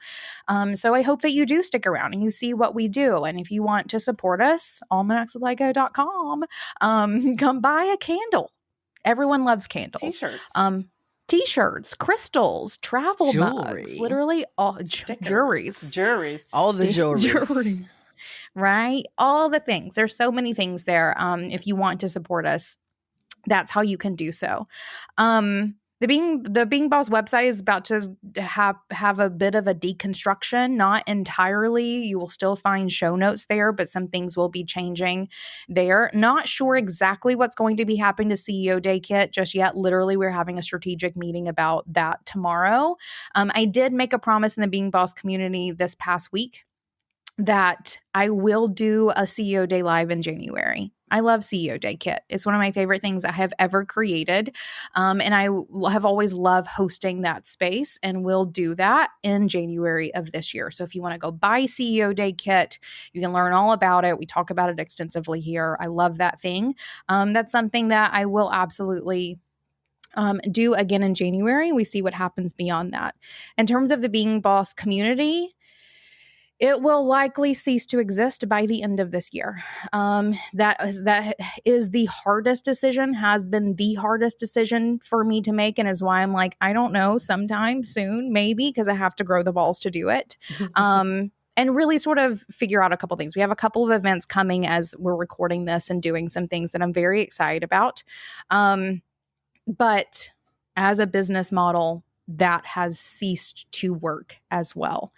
So I hope that you do stick around and you see what we do. And if you want to support us, almanacsupplyco.com, come buy a candle. Everyone loves candles. T-shirts, crystals, travel mugs, literally all juries, all the jewelry, right? All the things. There's so many things there. If you want to support us, that's how you can do so. The Being Boss website is about to have a bit of a deconstruction, not entirely. You will still find show notes there, but some things will be changing there. Not sure exactly what's going to be happening to CEO Day Kit just yet. Literally, we're having a strategic meeting about that tomorrow. I did make a promise in the Being Boss community this past week that I will do a CEO Day Live in January. I love CEO Day Kit. It's one of my favorite things I have ever created. And I have always loved hosting that space, and we'll do that in January of this year. So if you want to go buy CEO Day Kit, you can learn all about it. We talk about it extensively here. I love that thing. That's something that I will absolutely do again in January. We see what happens beyond that. In terms of the Being Boss community, it will likely cease to exist by the end of this year. That is the hardest decision, has been the hardest decision for me to make, and is why I'm like, I don't know, sometime soon, maybe, because I have to grow the balls to do it. And really sort of figure out a couple things. We have a couple of events coming as we're recording this and doing some things that I'm very excited about. But as a business model, that has ceased to work as well.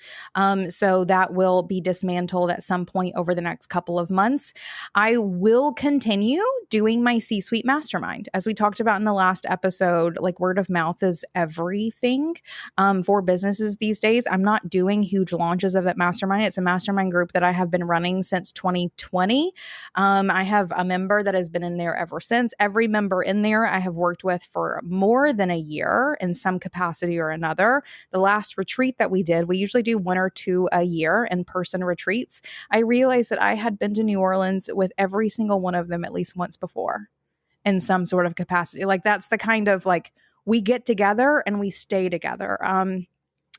So that will be dismantled at some point over the next couple of months. I will continue doing my C-Suite Mastermind. As we talked about in the last episode, like word of mouth is everything for businesses these days. I'm not doing huge launches of that mastermind. It's a mastermind group that I have been running since 2020. I have a member that has been in there ever since. Every member in there I have worked with for more than a year in some capacity or another. The last retreat that we did, we usually do 1 or 2 a year in-person retreats. I realized that I had been to New Orleans with every single one of them at least once before in some sort of capacity. Like that's the kind of like we get together and we stay together.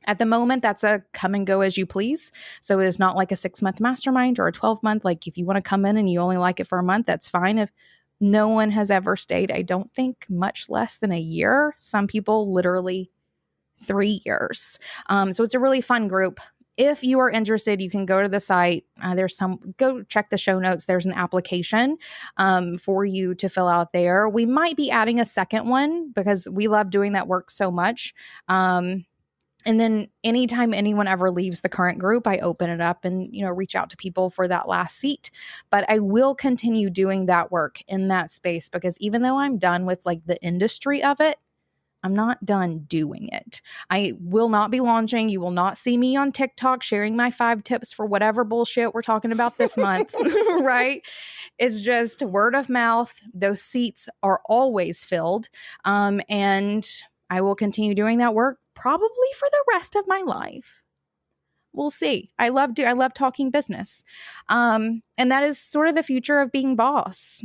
At the moment, that's a come and go as you please. So it's not like a 6-month mastermind or a 12-month. Like if you want to come in and you only like it for a month, that's fine. If no one has ever stayed, I don't think, much less than a year. Some people literally 3 years. So it's a really fun group. If you are interested, you can go to the site. Go check the show notes. There's an application for you to fill out there. We might be adding a second one because we love doing that work so much. And then anytime anyone ever leaves the current group, I open it up and, reach out to people for that last seat. But I will continue doing that work in that space because even though I'm done with like the industry of it, I'm not done doing it. I will not be launching. You will not see me on TikTok sharing my 5 tips for whatever bullshit we're talking about this month, right? It's just word of mouth. Those seats are always filled. And I will continue doing that work probably for the rest of my life. We'll see. I love talking business. And that is sort of the future of Being Boss.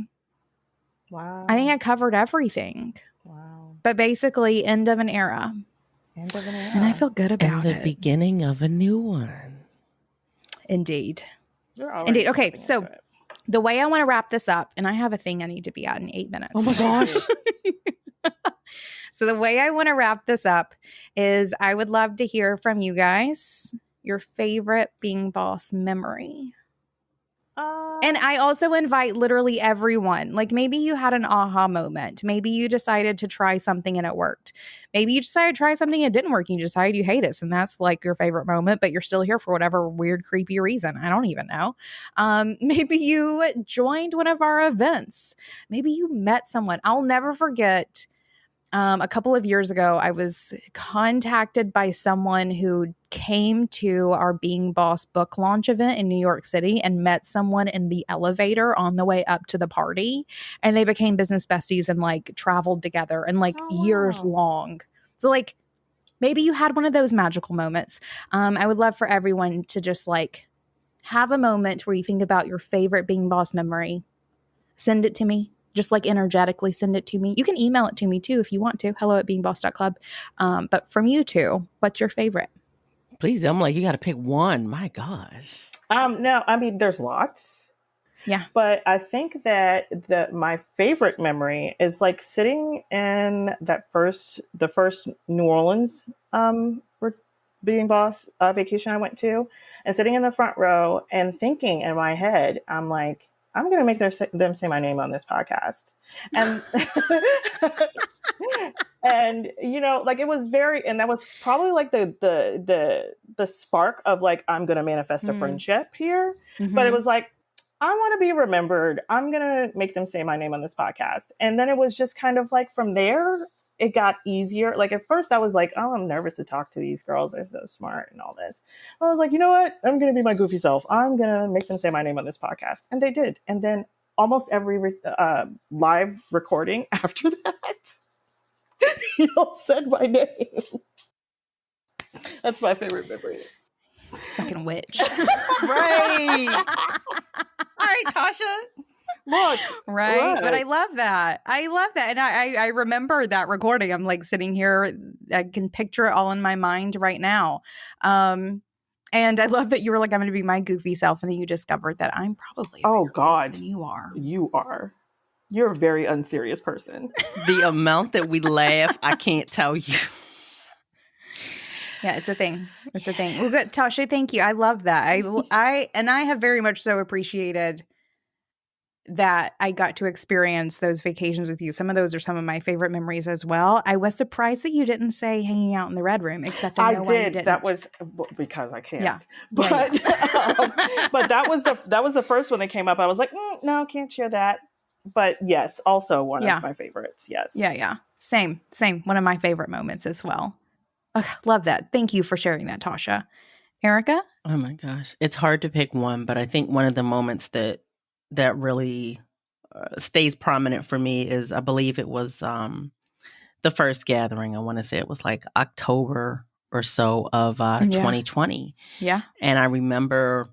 Wow. I think I covered everything. Wow. But basically, end of an era. End of an era. And I feel good about it. And the beginning of a new one. Indeed. Indeed. Okay, so the way I want to wrap this up, and I have a thing I need to be at in 8 minutes. Oh my gosh. So the way I want to wrap this up is I would love to hear from you guys your favorite Being Boss memory. And I also invite literally everyone. Like maybe you had an aha moment. Maybe you decided to try something and it worked. Maybe you decided to try something and it didn't work and you decided you hate us and that's like your favorite moment, but you're still here for whatever weird, creepy reason. I don't even know. Maybe you joined one of our events. Maybe you met someone. I'll never forget A couple of years ago, I was contacted by someone who came to our Being Boss book launch event in New York City and met someone in the elevator on the way up to the party. And they became business besties and like traveled together and like years long. So like maybe you had one of those magical moments. I would love for everyone to just like have a moment where you think about your favorite Being Boss memory. Send it to me. Just like energetically send it to me. You can email it to me too if you want to. hello@beingboss.club. But from you two, what's your favorite? Please, I'm like, you got to pick one. My gosh. No, I mean, there's lots. Yeah. But I think that my favorite memory is like sitting in the first New Orleans Being Boss vacation I went to, and sitting in the front row and thinking in my head, I'm like, I'm going to make them say my name on this podcast. And, and, you know, like it was and that was probably like the spark of like, I'm going to manifest a friendship here. Mm-hmm. But it was like, I want to be remembered. I'm going to make them say my name on this podcast. And then it was just kind of like from there, it got easier. Like at first I was like, oh, I'm nervous to talk to these girls. They're so smart and all this. But I was like, you know what? I'm going to be my goofy self. I'm going to make them say my name on this podcast. And they did. And then almost every live recording after that, you'll said my name. That's my favorite memory. Fucking witch. Right. All right, Tasha. Look, right. But I love that. And I remember that recording. I'm like sitting here. I can picture it all in my mind right now. And I love that you were like, I'm going to be my goofy self. And then you discovered that I'm probably God, you are. You are. You're a very unserious person. The amount that we laugh, I can't tell you. Yeah, it's a thing. It's a thing. Well, good, Tasha. Thank you. I love that. I have very much so appreciated that I got to experience those vacations with you. Some of those are some of my favorite memories as well. I was surprised that you didn't say hanging out in the Red Room, except I know why you didn't. That was because I can't. Yeah. But but that was the first one that came up. I was like, no, can't share that. But yes, also one of my favorites. Yes. Yeah. Same. One of my favorite moments as well. Ugh, love that. Thank you for sharing that, Tasha. Erica? Oh my gosh. It's hard to pick one, but I think one of the moments that really stays prominent for me is, I believe it was the first gathering. I want to say it was like October or so of 2020. Yeah. And I remember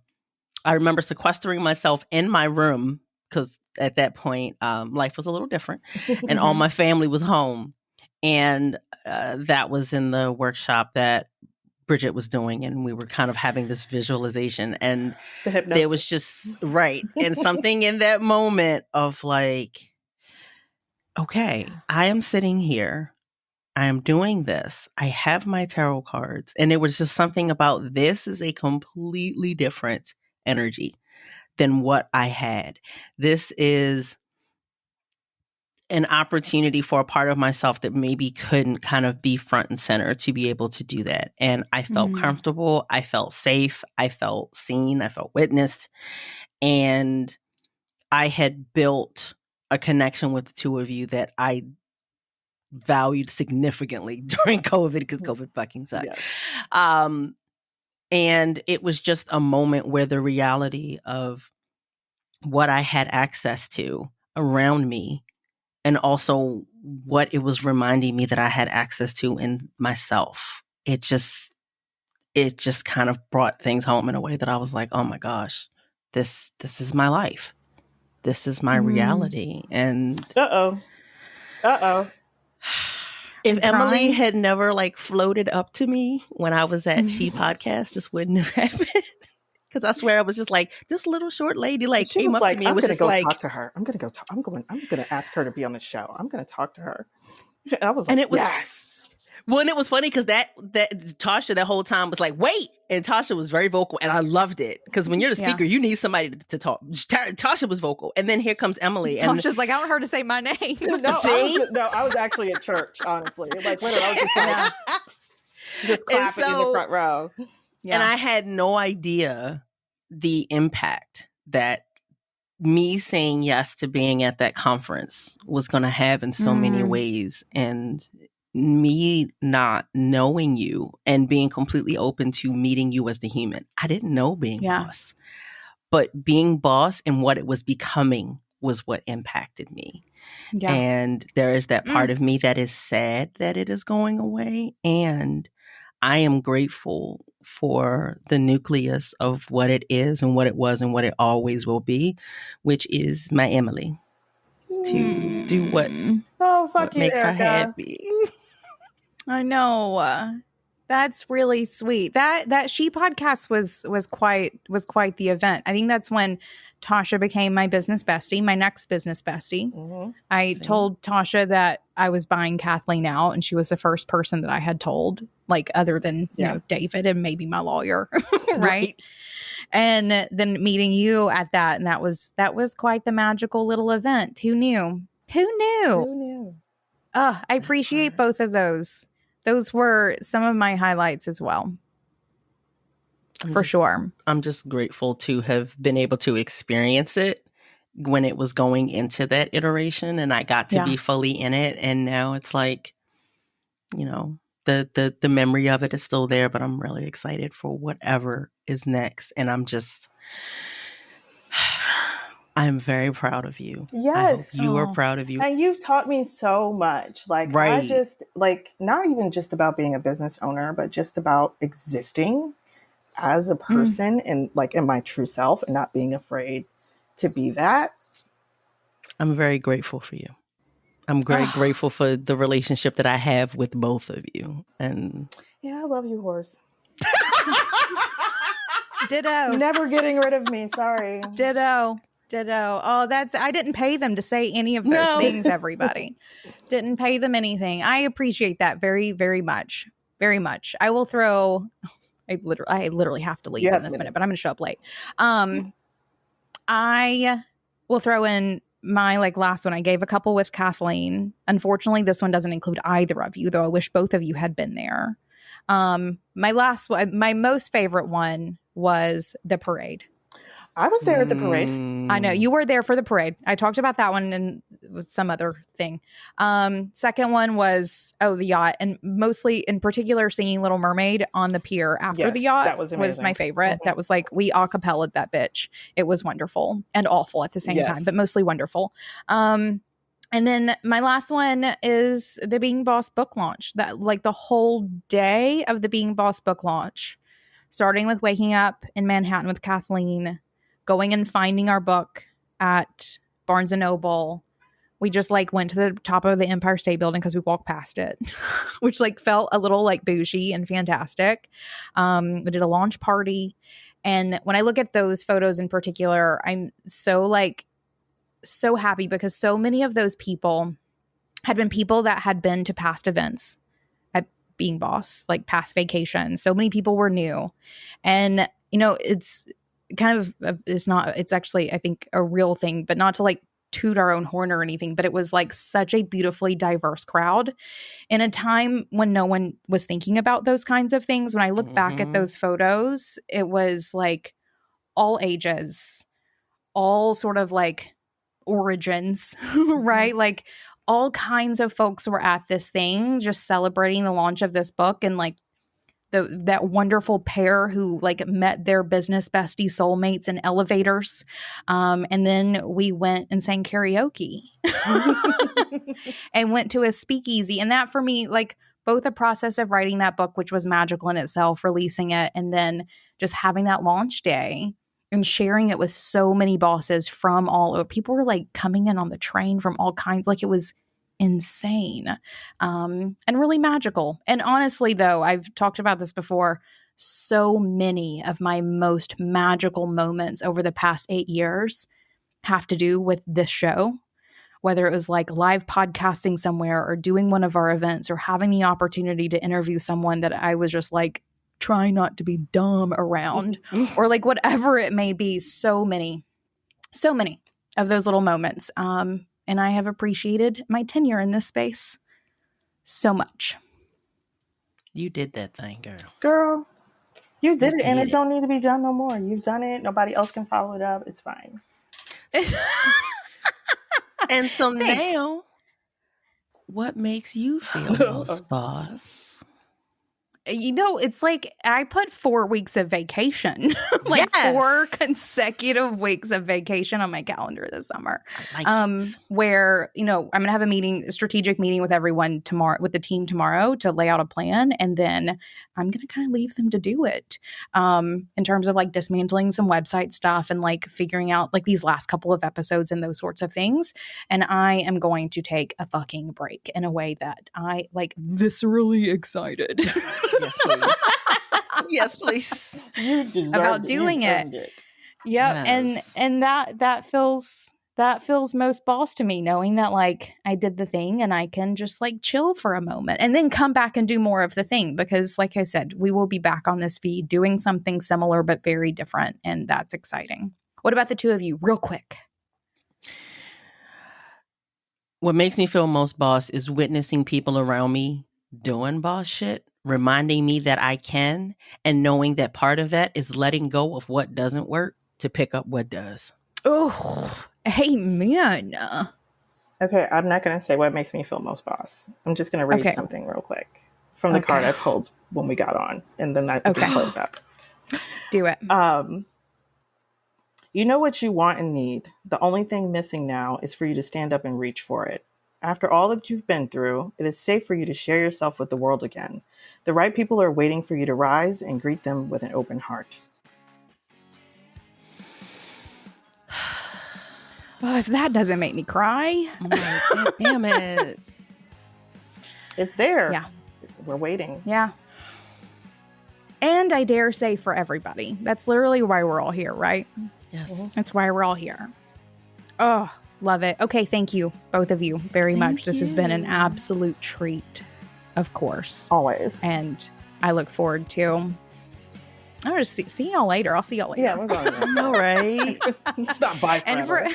sequestering myself in my room because at that point, life was a little different and all my family was home. And that was in the workshop that Bridget was doing, and we were kind of having this visualization, and there was just and something in that moment of like, okay, I am sitting here, I am doing this, I have my tarot cards, and it was just something about this is a completely different energy than what I had. This is an opportunity for a part of myself that maybe couldn't kind of be front and center to be able to do that. And I felt comfortable. I felt safe. I felt seen. I felt witnessed. And I had built a connection with the two of you that I valued significantly during COVID, because COVID fucking sucked. Yeah. And it was just a moment where the reality of what I had access to around me, and also what it was reminding me that I had access to in myself. It just kind of brought things home in a way that I was like, oh my gosh, this is my life. This is my reality. And if Emily had never like floated up to me when I was at She Podcast, this wouldn't have happened. Because I swear I was just like, this little short lady like she came was up like, to me and was just go like, talk to her. I'm gonna ask her to be on the show. I'm gonna talk to her. And I was like, and it was yes. Well, and it was funny because that Tasha that whole time was like, wait, and Tasha was very vocal, and I loved it because when you're the speaker, you need somebody to talk. Tasha was vocal, and then here comes Emily, and Tasha's like, I want her to say my name. I was actually at church, honestly. Like, literally, I was just clapping in the front row. Yeah. And I had no idea the impact that me saying yes to being at that conference was going to have in so many ways. And me not knowing you and being completely open to meeting you as the human. I didn't know being boss, but being boss and what it was becoming was what impacted me. Yeah. And there is that part of me that is sad that it is going away. And I am grateful for the nucleus of what it is and what it was and what it always will be, which is my Emily, to do what makes her happy. I know. That's really sweet. That She podcast was quite the event. I think that's when Tasha became my business bestie, my next business bestie. Mm-hmm. I told Tasha that I was buying Kathleen out, and she was the first person that I had told, like other than you know David and maybe my lawyer, right? And then meeting you at that, and that was quite the magical little event. Who knew? I appreciate both of those. Those were some of my highlights as well. Sure. I'm just grateful to have been able to experience it when it was going into that iteration, and I got to be fully in it. And now it's like, you know, the memory of it is still there, but I'm really excited for whatever is next. And I'm very proud of you. Yes. I hope you are proud of you. And you've taught me so much. Like, I just, like, not even just about being a business owner, but just about existing as a person and like in my true self and not being afraid to be that. I'm very grateful for you. I'm very grateful for the relationship that I have with both of you. And yeah, I love you, horse. Ditto. Never getting rid of me. Sorry. Ditto. Oh, I didn't pay them to say any of those things, everybody. Didn't pay them anything. I appreciate that very, very much. Very much. I will throw, I literally have to leave in this minute, but I'm going to show up late. I will throw in my last one. I gave a couple with Kathleen. Unfortunately, this one doesn't include either of you, though I wish both of you had been there. My last one, my most favorite one was the parade. I was there at the parade. I know you were there for the parade. I talked about that one and with some other thing. Second one was the yacht, and mostly in particular singing Little Mermaid on the pier after the yacht. That was my favorite. That was like we a cappellaed that bitch. It was wonderful and awful at the same time, but mostly wonderful. And then my last one is the Being Boss book launch. That the whole day of the Being Boss book launch, starting with waking up in Manhattan with Kathleen, going and finding our book at Barnes & Noble. We just went to the top of the Empire State Building because we walked past it, which felt a little bougie and fantastic. We did a launch party. And when I look at those photos in particular, I'm so happy because so many of those people had been people that had been to past events at Being Boss, past vacations. So many people were new. And, it's it's actually, I think, a real thing, but not to toot our own horn or anything, but it was such a beautifully diverse crowd in a time when no one was thinking about those kinds of things. When I look back at those photos, it was all ages, all sort of origins, right? All kinds of folks were at this thing, just celebrating the launch of this book. And that wonderful pair who met their business bestie soulmates in elevators. And then we went and sang karaoke and went to a speakeasy. And that for me, both the process of writing that book, which was magical in itself, releasing it, and then just having that launch day and sharing it with so many bosses from all over. People were coming in on the train from all kinds. It was insane and really magical. And honestly, though, I've talked about this before, so many of my most magical moments over the past 8 years have to do with this show, whether it was live podcasting somewhere or doing one of our events or having the opportunity to interview someone that I was just trying not to be dumb around or whatever it may be. So many of those little moments. And I have appreciated my tenure in this space so much. You did that thing, girl. Girl, you did it, and it don't need to be done no more. You've done it. Nobody else can follow it up. It's fine. And so Thanks. now, what makes you feel most boss? It's like I put 4 weeks of vacation, like Yes. 4 consecutive weeks of vacation on my calendar this summer. I like it. Where, I'm going to have a strategic meeting with everyone tomorrow, with the team tomorrow to lay out a plan. And then I'm going to kind of leave them to do it in terms of like dismantling some website stuff and like figuring out like these last couple of episodes and those sorts of things. And I am going to take a fucking break in a way that I like viscerally excited. Yes, please. Yes, please. You deserved About doing you it. earned it. Yep. Yes. And that feels most boss to me, knowing that like I did the thing and I can just like chill for a moment and then come back and do more of the thing, because like I said, we will be back on this feed doing something similar but very different, and that's exciting. What about the two of you, real quick? What makes me feel most boss is witnessing people around me doing boss shit, reminding me that I can, and knowing that part of that is letting go of what doesn't work to pick up what does. Oh, amen. Okay, I'm not going to say what makes me feel most boss. I'm just going to read Okay. something real quick from the card I pulled when we got on, and then that we can close up. Do it. You know what you want and need. The only thing missing now is for you to stand up and reach for it. After all that you've been through, it is safe for you to share yourself with the world again. The right people are waiting for you to rise and greet them with an open heart. Oh, if that doesn't make me cry. I'm like, damn it. It's there. Yeah. We're waiting. Yeah. And I dare say for everybody. That's literally why we're all here, right? Yes. That's why we're all here. Oh, love it. Okay, thank you, both of you, very much. This has been an absolute treat, of course. Always. And I look forward to... I'll just see y'all later. I'll see y'all later. Yeah, we're going to. All right. It's not bye And forever.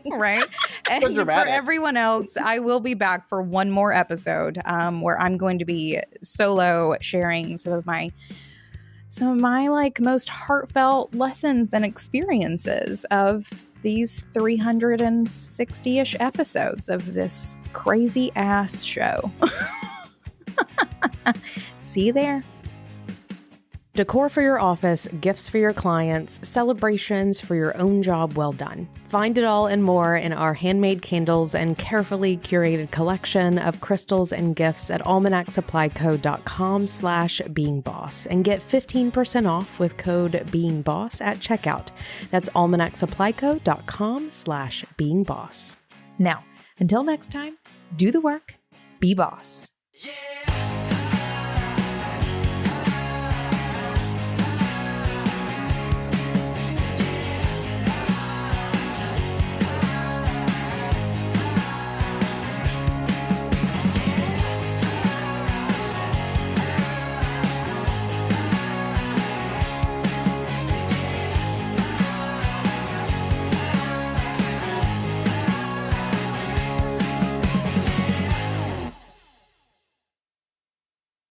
right. And for dramatic. everyone else, I will be back for one more episode where I'm going to be solo sharing some of my like most heartfelt lessons and experiences of these 360-ish episodes of this crazy ass show. See you there. Decor for your office, gifts for your clients, celebrations for your own job well done. Find it all and more in our handmade candles and carefully curated collection of crystals and gifts at almanacsupplyco.com/beingboss and get 15% off with code beingboss at checkout. That's almanacsupplyco.com/beingboss. Now, until next time, do the work, be boss. Yeah.